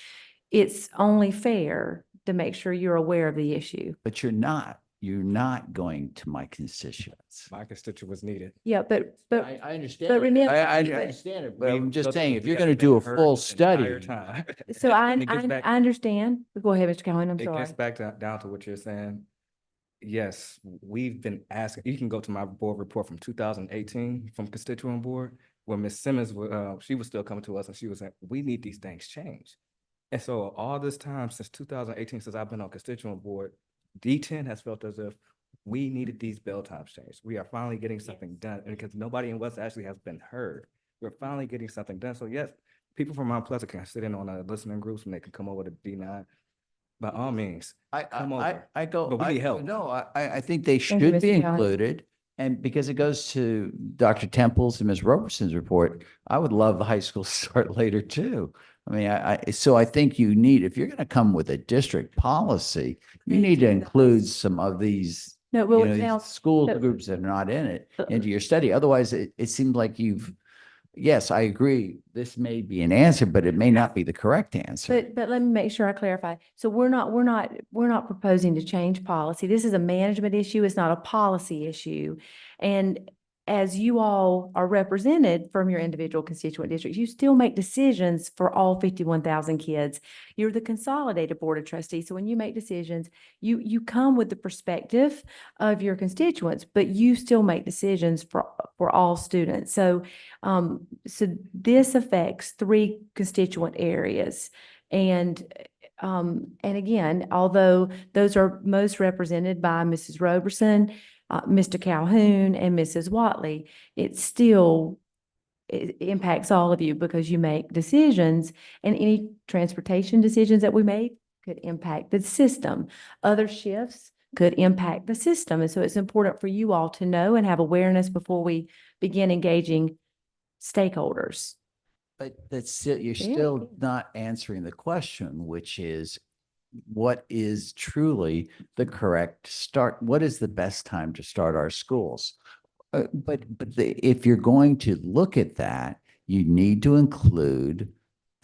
it's only fair to make sure you're aware of the issue. But you're not going to my constituents. My constituents need it. Yeah, but I understand. but remember, I but- understand it, but We I'm just built saying, it- if we you're haven't going to do been a heard full the entire study, time. So I And it gets back- understand. Go ahead, Mr. Cohen. I'm It sorry. gets back down to what you're saying. Yes, we've been asking, you can go to my board report from 2018 from constituent board, where Ms. Simmons, she was still coming to us and she was saying, we need these things changed. And so all this time since 2018, since I've been on constituent board, D10 has felt as if we needed these bell times changed. We are finally getting something done, and because nobody in West Ashley has been heard. We're finally getting something done. So yes, people from Mount Pleasant can sit in on a listening groups and they can come over to D9. By all means, come over. But we need help. No, I think they Thank you, should be Mr. Kelly. included. And because it goes to Dr. Temple's and Ms. Roberson's report, I would love the high school to start later too. I mean, so I think you need, if you're going to come with a district policy, you need to include some of these, No, you well, know, now, these school so- groups that are not in it into your study. Otherwise, it seems like yes, I agree. This may be an answer, but it may not be the correct answer. but let me make sure I clarify. So we're not proposing to change policy. This is a management issue. It's not a policy issue. And as you all are represented from your individual constituent districts, you still make decisions for all 51,000 kids. You're the consolidated board of trustees. So when you make decisions, you come with the perspective of your constituents, but you still make decisions for all students. So so this affects 3 constituent areas. And again, although those are most represented by Mrs. Roberson, Mr. Calhoun, and Mrs. Watley, it impacts all of you because you make decisions, and any transportation decisions that we make could impact the system. Other shifts could impact the system. And so it's important for you all to know and have awareness before we begin engaging stakeholders. But that's still, you're Yeah. still not answering the question, which is, what is truly the correct start? What is the best time to start our schools? But if you're going to look at that, you need to include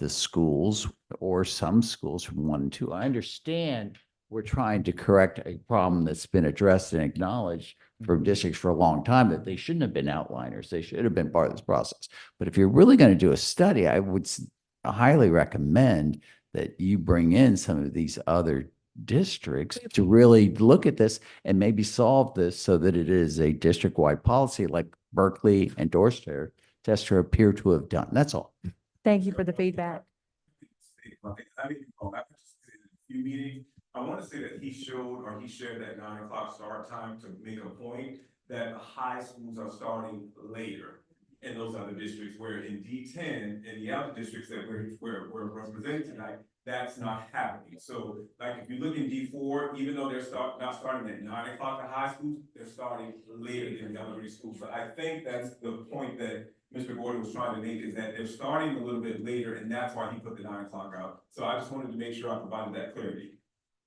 the schools or some schools from 1 and 2. I understand we're trying to correct a problem that's been addressed and acknowledged from districts for a long time, that they shouldn't have been outliners. They should have been part of this process. But if you're really going to do a study, I would highly recommend that you bring in some of these other districts to really look at this and maybe solve this so that it is a district-wide policy like Berkeley and Dorchester appear to have done. That's all. Thank you for the feedback. I want to say that he shared that 9 o'clock start time to make a point that the high schools are starting later in those other districts, where in D10 and the other districts that we're representing tonight, that's not happening. So like if you look in D4, even though they're not starting at 9 o'clock at high schools, they're starting later than the elementary schools. So I think that's the point that Mr. Gordon was trying to make, is that they're starting a little bit later, and that's why he put the 9 o'clock out. So I just wanted to make sure I provided that clarity.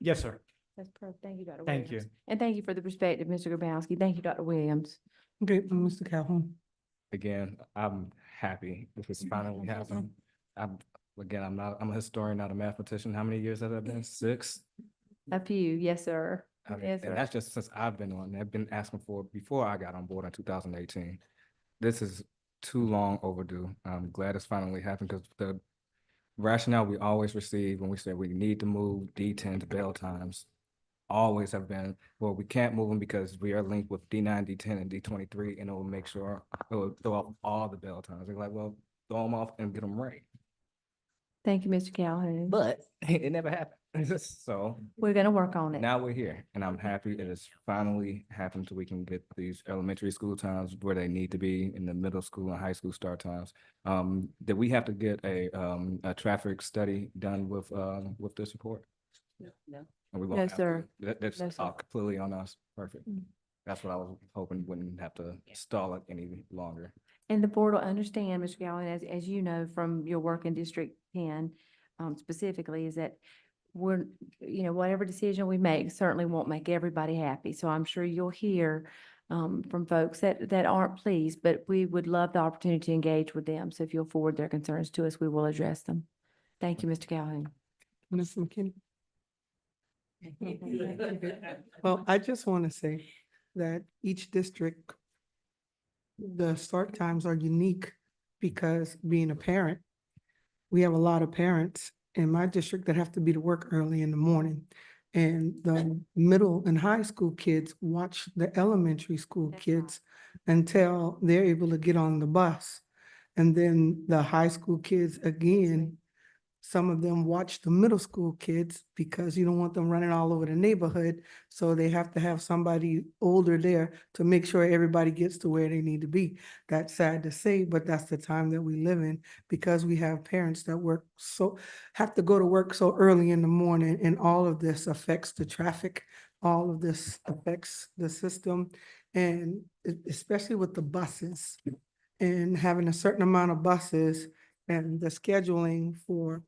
Yes, sir. That's perfect. Thank you, Dr. Thank Williams. And thank you for the perspective, Mr. Grabowski. Thank you, Dr. Williams. Okay, Mr. Calhoun. Again, I'm happy this is finally happening. I'm a historian, not a mathematician. How many years has that been? 6? A few, yes, sir. I mean, Yes, and sir. that's just since I've been on. They've been asking for before I got on board in 2018. This is too long overdue. I'm glad it's finally happened, because the rationale we always receive when we say we need to move D10 to bell times always have been, well, we can't move them because we are linked with D9, D10, and D23, and it will make sure it will throw off all the bell times. They're like, well, throw them off and get them right. Thank you, Mr. Calhoun. But it never happened. So We're gonna work on it. now we're here, and I'm happy it has finally happened, so we can get these elementary school times where they need to be in the middle school and high school start times. Did we have to get a traffic study done with this report? No. And we won't No, have to. sir. That's No, sir. completely on us. Perfect. Mm. That's what I was hoping, wouldn't have to stall it any longer. And the board will understand, Mr. Galvin, as you know from your work in District 10, specifically, is that we're, whatever decision we make certainly won't make everybody happy. So I'm sure you'll hear from folks that aren't pleased, but we would love the opportunity to engage with them. So if you'll forward their concerns to us, we will address them. Thank you, Mr. Calhoun. Ms. McKinney. Well, I just want to say that each district, the start times are unique, because being a parent, we have a lot of parents in my district that have to be to work early in the morning. And the middle and high school kids watch the elementary school kids until they're able to get on the bus. And then the high school kids, again, some of them watch the middle school kids because you don't want them running all over the neighborhood. So they have to have somebody older there to make sure everybody gets to where they need to be. That's sad to say, but that's the time that we live in, because we have parents that have to go to work so early in the morning, and all of this affects the traffic. All of this affects the system, and especially with the buses and having a certain amount of buses and the scheduling for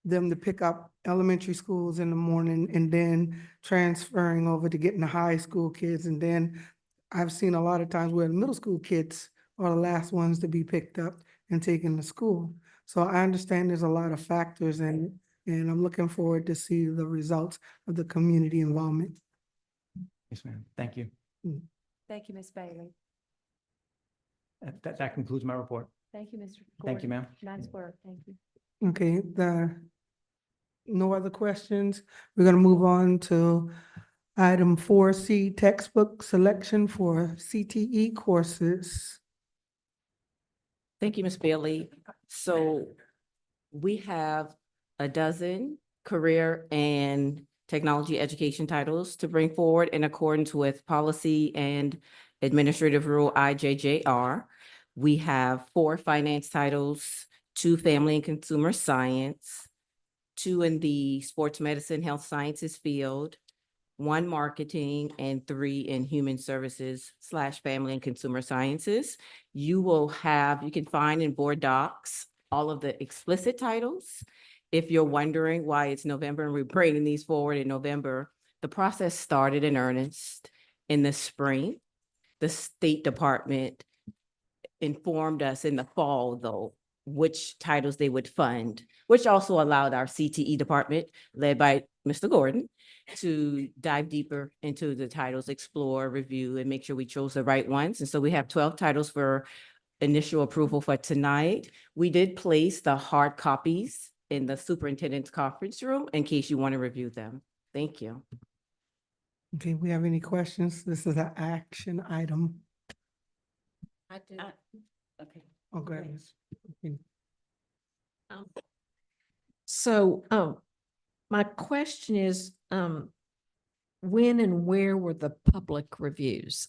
them to pick up elementary schools in the morning and then transferring over to getting the high school kids. And then I've seen a lot of times where the middle school kids are the last ones to be picked up and taken to school. So I understand there's a lot of factors, and I'm looking forward to see the results of the community involvement. Yes, ma'am. Thank you. Thank you, Ms. Bailey. That concludes my report. Thank you, Mr. Thank you, Gordon. ma'am. Nice work. Thank you. Okay, no other questions. We're gonna move on to item 4C, textbook selection for CTE courses. Thank you, Ms. Bailey. So we have a dozen career and technology education titles to bring forward in accordance with policy and administrative rule IJJR. We have 4 finance titles, 2 family and consumer science, 2 in the sports medicine, health sciences field, 1 marketing, and 3 in human services / family and consumer sciences. You can find in board docs all of the explicit titles. If you're wondering why it's November and we're bringing these forward in November, the process started in earnest in the spring. The State Department informed us in the fall, though, which titles they would fund, which also allowed our CTE department, led by Mr. Gordon, to dive deeper into the titles, explore, review, and make sure we chose the right ones. And so we have 12 titles for initial approval for tonight. We did place the hard copies in the superintendent's conference room in case you want to review them. Thank you. Okay, we have any questions? This is an action item. I do. Okay. Oh, go ahead. Okay. So, my question is, when and where were the public reviews?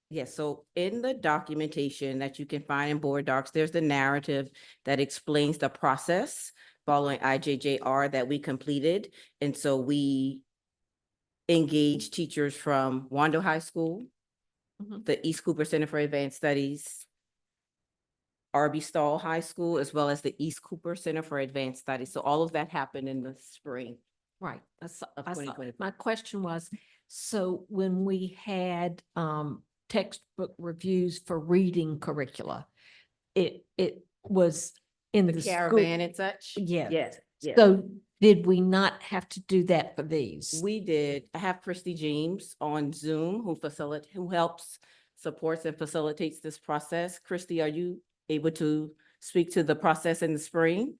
Yes, so in the documentation that you can find in board docs, there's the narrative that explains the process following IJJR that we completed. And so we engaged teachers from Wando High School, the East Cooper Center for Advanced Studies, R.B. Stall High School, as well as the East Cooper Center for Advanced Studies. So all of that happened in the spring. Right. Of I saw- 2020. My question was, so when we had, textbook reviews for reading curricula, it was in The the caravan school. and such? Yeah. Yes, yes. So did we not have to do that for these? We did. I have Christy James on Zoom who helps, supports and facilitates this process. Christy, are you able to speak to the process in the spring?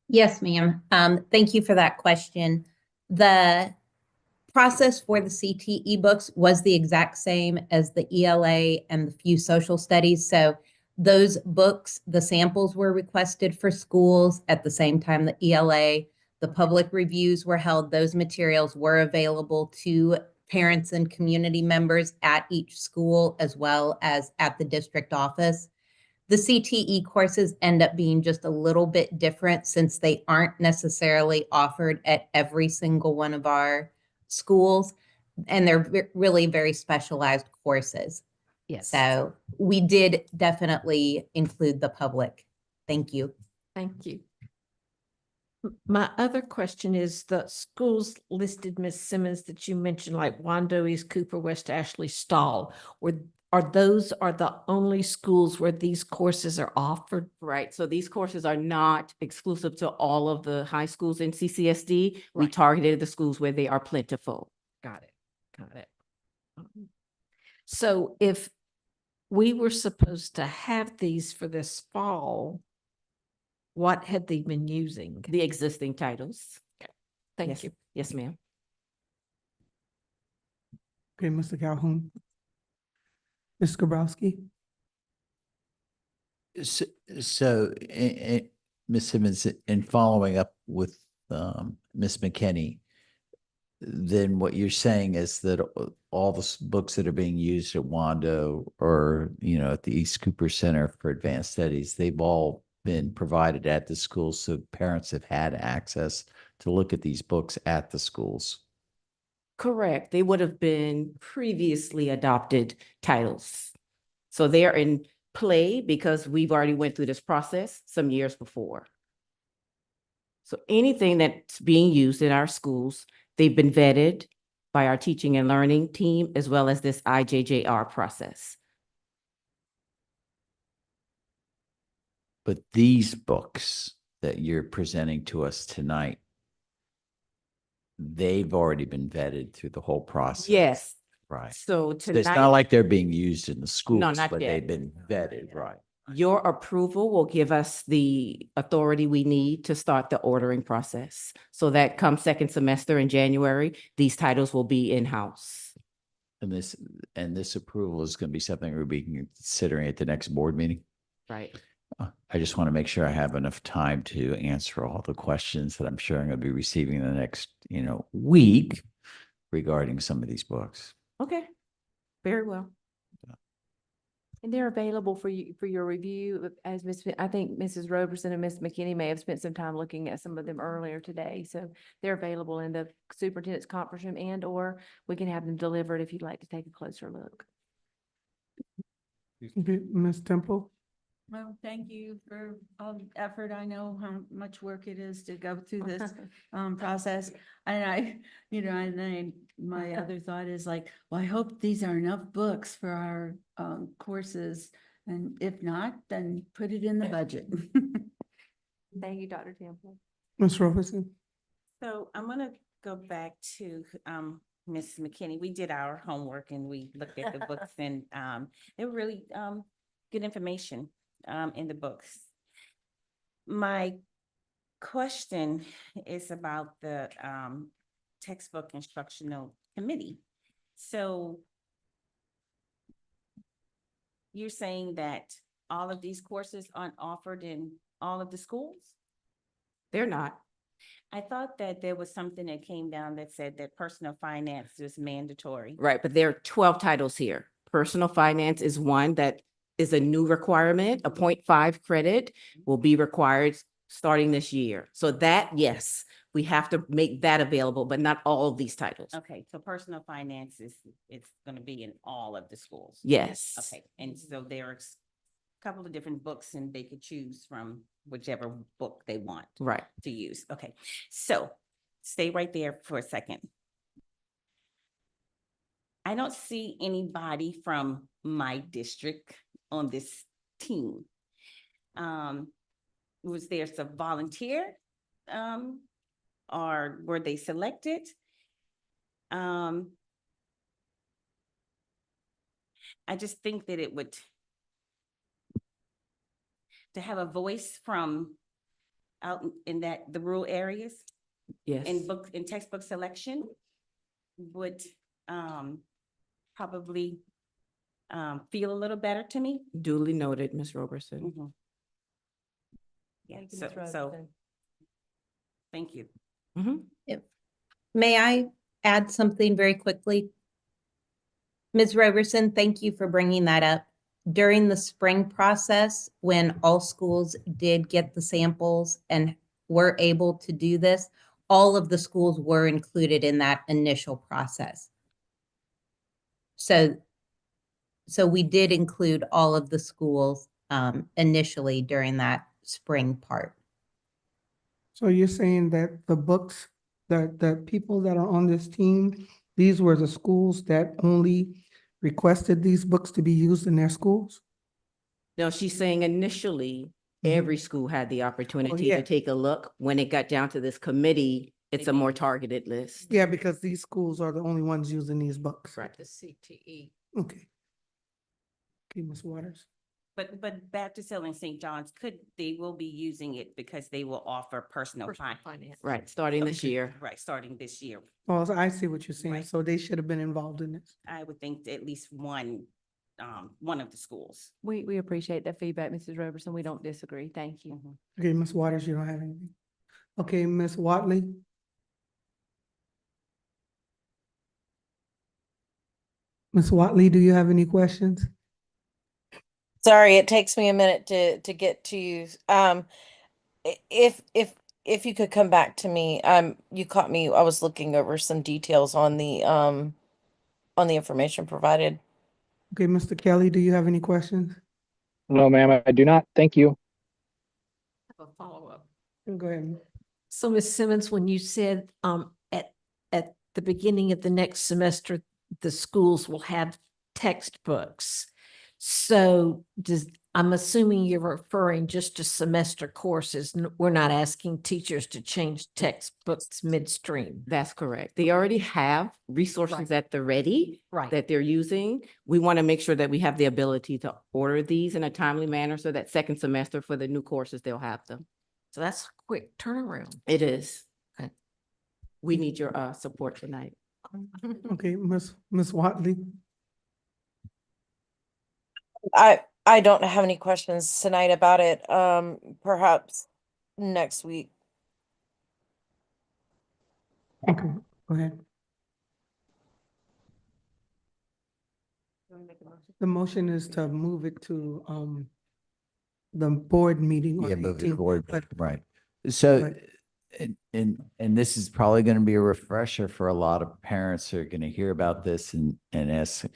Yes, ma'am. Thank you for that question. The process for the CTE books was the exact same as the ELA and the few social studies. So those books, the samples were requested for schools at the same time the ELA. The public reviews were held. Those materials were available to parents and community members at each school as well as at the district office. The CTE courses end up being just a little bit different since they aren't necessarily offered at every single one of our schools, and they're really very specialized courses. Yes. So we did definitely include the public. Thank you. Thank you. My other question is the schools listed, Ms. Simmons, that you mentioned, like Wando, East Cooper, West Ashley, Stall, are the only schools where these courses are offered? Right, so these courses are not exclusive to all of the high schools in CCSD. We Right. targeted the schools where they are plentiful. Got it. Got it. So if we were supposed to have these for this fall, what had they been using? The existing titles. Thank Yes. you. Yes, ma'am. Okay, Mr. Calhoun. Ms. Skabrowski. So, Ms. Simmons, in following up with Ms. McKinney, then what you're saying is that all the books that are being used at Wando or, at the East Cooper Center for Advanced Studies, they've all been provided at the schools, so parents have had access to look at these books at the schools. Correct. They would have been previously adopted titles. So they're in play because we've already went through this process some years before. So anything that's being used in our schools, they've been vetted by our teaching and learning team as well as this IJJR process. But these books that you're presenting to us tonight, they've already been vetted through the whole process. Yes. Right. So So it's not tonight, like they're being used in the schools, not but yet. they've been vetted, right? your approval will give us the authority we need to start the ordering process. So that come second semester in January, these titles will be in-house. And this approval is going to be something we'll be considering at the next board meeting. Right. I just want to make sure I have enough time to answer all the questions that I'm sure I'm going to be receiving in the next, week regarding some of these books. Okay, very well. And they're available for you, for your review, as I think Mrs. Roberson and Ms. McKinney may have spent some time looking at some of them earlier today. So they're available in the superintendent's conference room, and or we can have them delivered if you'd like to take a closer look. Okay, Ms. Temple? Well, thank you for all the effort. I know how much work it is to go through this process. And and then my other thought is like, well, I hope these are enough books for our courses And if not, then put it in the budget. Thank you, Dr. Temple. Ms. Robertson? So I'm gonna go back to Ms. McKinney. We did our homework and we looked at the books and they were really good information in the books. My question is about the textbook instructional committee. So you're saying that all of these courses aren't offered in all of the schools? They're not. I thought that there was something that came down that said that personal finance is mandatory. Right, but there are 12 titles here. Personal finance is one that is a new requirement. A 0.5 credit will be required starting this year. So that, yes, we have to make that available, but not all of these titles. Okay, so personal finance is, it's gonna be in all of the schools? Yes. Okay, and so there's a couple of different books and they could choose from whichever book they want Right. to use. Okay, so stay right there for a second. I don't see anybody from my district on this team. Was there some volunteer? Or were they selected? I just think that it would, to have a voice from out in that, the rural areas Yes. in book, in textbook selection would probably feel a little better to me. Duly noted, Ms. Roberson. Mhm. Yeah, Thank you, so, Ms. so, Robertson. thank you. May I add something very quickly? Ms. Roberson, thank you for bringing that up. During the spring process, when all schools did get the samples and were able to do this, all of the schools were included in that initial process. So we did include all of the schools initially during that spring part. So you're saying that the books, that people that are on this team, these were the schools that only requested these books to be used in their schools? No, she's saying initially, every school had the opportunity yeah. to take a look. When it got down to this committee, it's a more targeted list. Yeah, because these schools are the only ones using these books. Right. The CTE. Okay. Okay, Ms. Waters. But Baptist Hill and St. John's they will be using it because they will offer personal finance. Right, starting this year. Right, starting this year. Oh, so I see what you're saying. Right. So they should have been involved in this. I would think at least one of the schools. We appreciate that feedback, Mrs. Robertson. We don't disagree. Thank you. Okay, Ms. Waters, you don't have anything. Okay, Ms. Watley? Ms. Watley, do you have any questions? Sorry, it takes me a minute to get to you. If you could come back to me, you caught me. I was looking over some details on the information provided. Okay, Mr. Kelly, do you have any questions? No, ma'am, I do not. Thank you. Have a follow-up. Go ahead. So Ms. Simmons, when you said at the beginning of the next semester, the schools will have textbooks. So I'm assuming you're referring just to semester courses. We're not asking teachers to change textbooks midstream. That's correct. They already have resources Right. at the ready Right. that they're using. We want to make sure that we have the ability to order these in a timely manner so that second semester for the new courses, they'll have them. So that's a quick turnaround. It is. Okay. We need your support tonight. Okay, Ms. Watley? I don't have any questions tonight about it. Perhaps next week. Okay, go ahead. The motion is to move it to the board meeting on Yeah, move it 18th, forward, but right. So, Right. and this is probably going to be a refresher for a lot of parents who are going to hear about this and ask,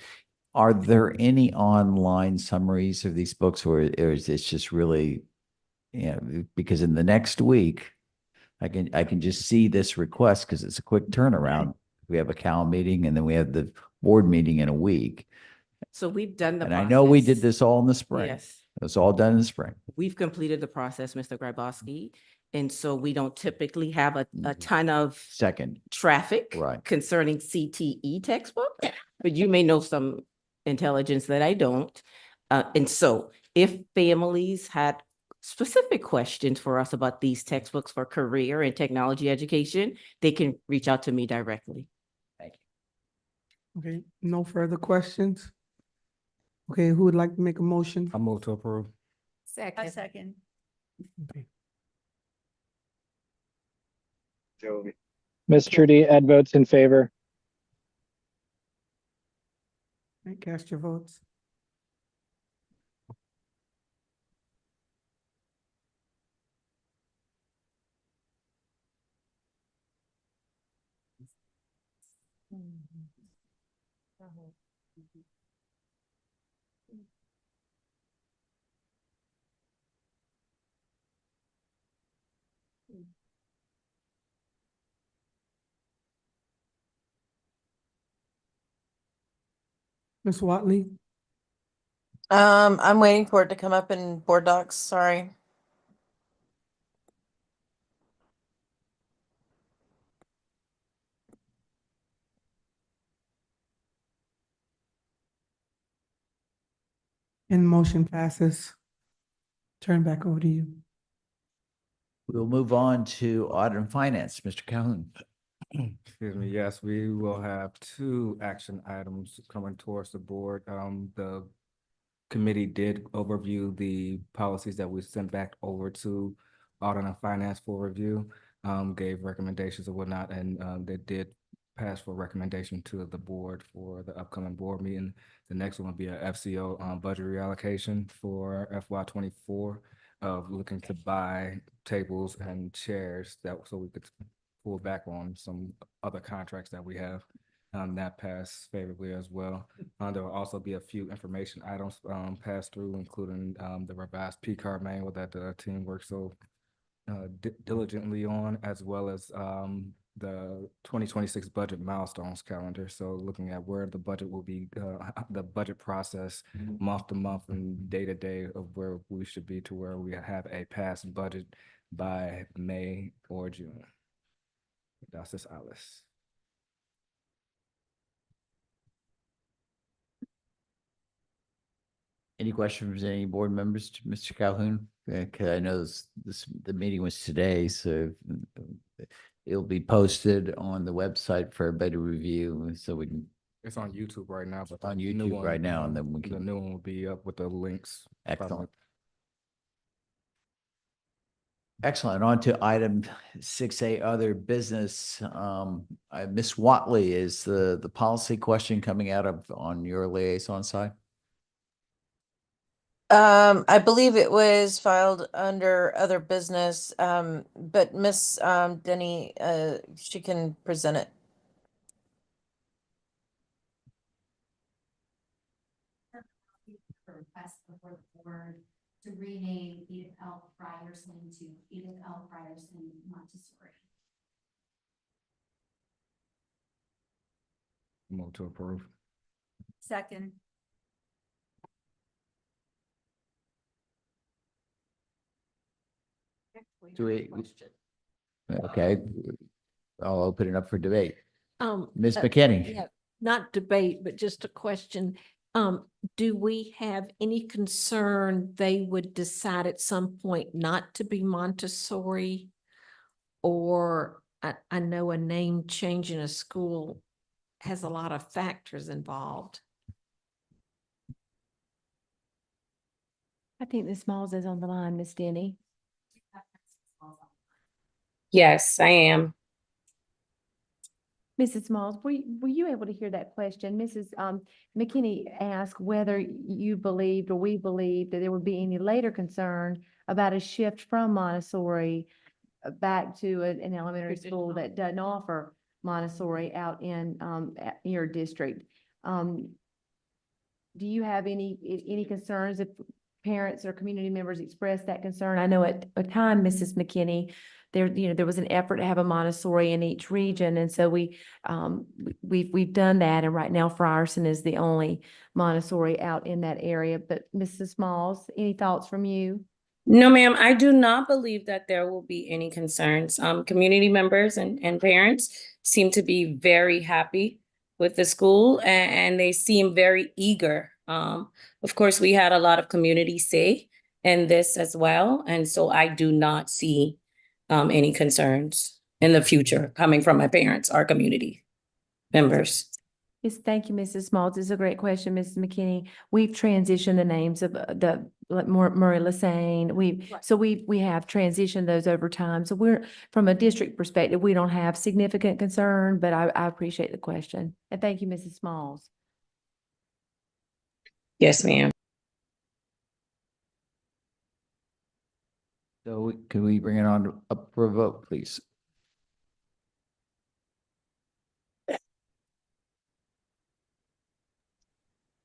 are there any online summaries of these books, or is it just really, because in the next week, I can just see this request because it's a quick turnaround. We have a Cal meeting and then we have the board meeting in a week. So we've done the And I process. know we did this all in the spring. Yes. It was all done in the spring. We've completed the process, Mr. Grybowski. And so we don't typically have a ton of Second, traffic Right. concerning CTE textbook, but you may know some intelligence that I don't. And so if families had specific questions for us about these textbooks for career and technology education, they can reach out to me directly. Okay, no further questions? Okay, who would like to make a motion? I move to approve. A second. Okay. Ms. Trudy, Ed votes in favor. Right, cast your votes. Ms. Watley? I'm waiting for it to come up in board docs, sorry. And motion passes. Turn back over to you. we'll move on to audit and finance. Mr. Calhoun. Excuse me, yes, we will have 2 action items coming towards the board. The committee did overview the policies that we sent back over to Audit and Finance for review, gave recommendations and whatnot, and they did pass for recommendation to the board for the upcoming board meeting. The next one will be a FCO budget reallocation for FY '24 of looking to buy tables and chairs so we could pull back on some other contracts that we have. That passed favorably as well. There will also be a few information items passed through, including the revised P-card manual that the team worked so diligently on, as well as the 2026 budget milestones calendar. So looking at where the budget will be, the budget process month to month and day to day of where we should be to where we have a passed budget by May or June. That's just Alice. Any questions from any board members to Mr. Calhoun? Cause I know the meeting was today, so it'll be posted on the website for everybody to review, so we can. It's on YouTube right now, but On the new YouTube one, right now, and then we the can. new one will be up with the links. Excellent. Excellent. On to item 6A, other business. Ms. Watley, is the policy question coming out of on your liaison side? I believe it was filed under other business, but Miss Denny, she can present it. Request before the board to rename Edith L. Frierson to Edith L. Frierson Montessori. Move to approve. Second. Okay, I'll open it up for debate. Ms. Uh, McKinney. yeah, not debate, but just a question. Do we have any concern they would decide at some point not to be Montessori? Or I know a name change in a school has a lot of factors involved. I think Ms. Smalls is on the line, Ms. Denny. Yes, I am. Mrs. Smalls, were you able to hear that question? Mrs. McKinney asked whether you believed or we believed that there would be any later concern about a shift from Montessori back to an elementary school that doesn't offer Montessori out in your district. Do you have any concerns if parents or community members express that concern? I know at a time, Mrs. McKinney, there, there was an effort to have a Montessori in each region. And so we've done that. And right now Frierson is the only Montessori out in that area. But Mrs. Smalls, any thoughts from you? No, ma'am, I do not believe that there will be any concerns. Community members and parents seem to be very happy with the school and they seem very eager. Of course, we had a lot of community say in this as well. And so I do not see any concerns in the future coming from my parents, our community members. Yes, thank you, Mrs. Smalls. It's a great question, Mrs. McKinney. We've transitioned the names of like Murray Lassane. We have transitioned those over time. So we're, from a district perspective, we don't have significant concern, but I appreciate the question. And thank you, Mrs. Smalls. Yes, ma'am. So can we bring it on up for a vote, please?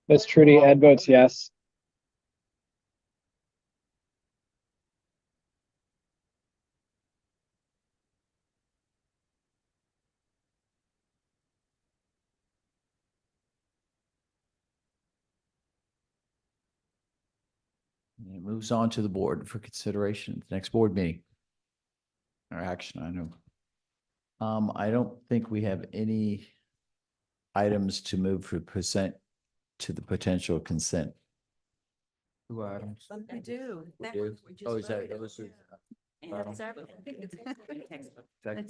Ms. Trudy, Ed votes yes. And it moves on to the board for consideration at the next board meeting. Or action, I know. I don't think we have any items to move for consent to the potential consent. Two items. We do. We do? Oh, is that, those are- The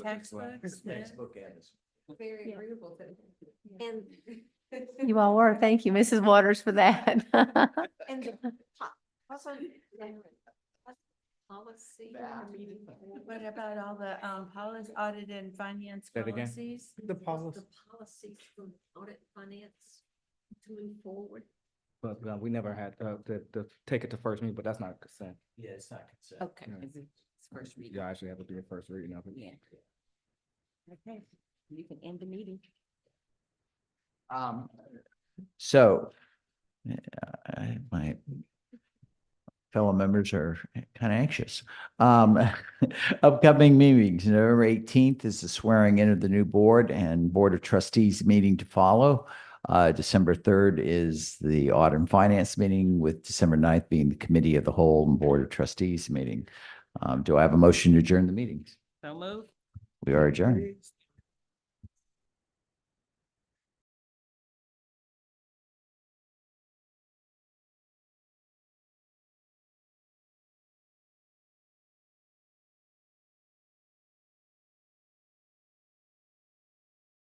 textbooks. Textbook ads. Very agreeable to. And you all were. Thank you, Mrs. Waters, for that. And policy. What about all the policy, audit and finance Say it again. policies? The policy. The policies from audit finance to move forward. But we never had the take it to first meeting, but that's not consent. Yeah, it's not consent. Okay. Yeah. It's first reading. You actually have to do a first reading of it. Yeah. Okay, you can end the meeting. So my fellow members are kind of anxious. Upcoming meetings, November 18th is the swearing in of the new board and Board of Trustees meeting to follow. December 3rd is the Audit and Finance meeting, with December 9th being the Committee of the Whole and Board of Trustees meeting. Do I have a motion to adjourn the meetings? So move. We are adjourned.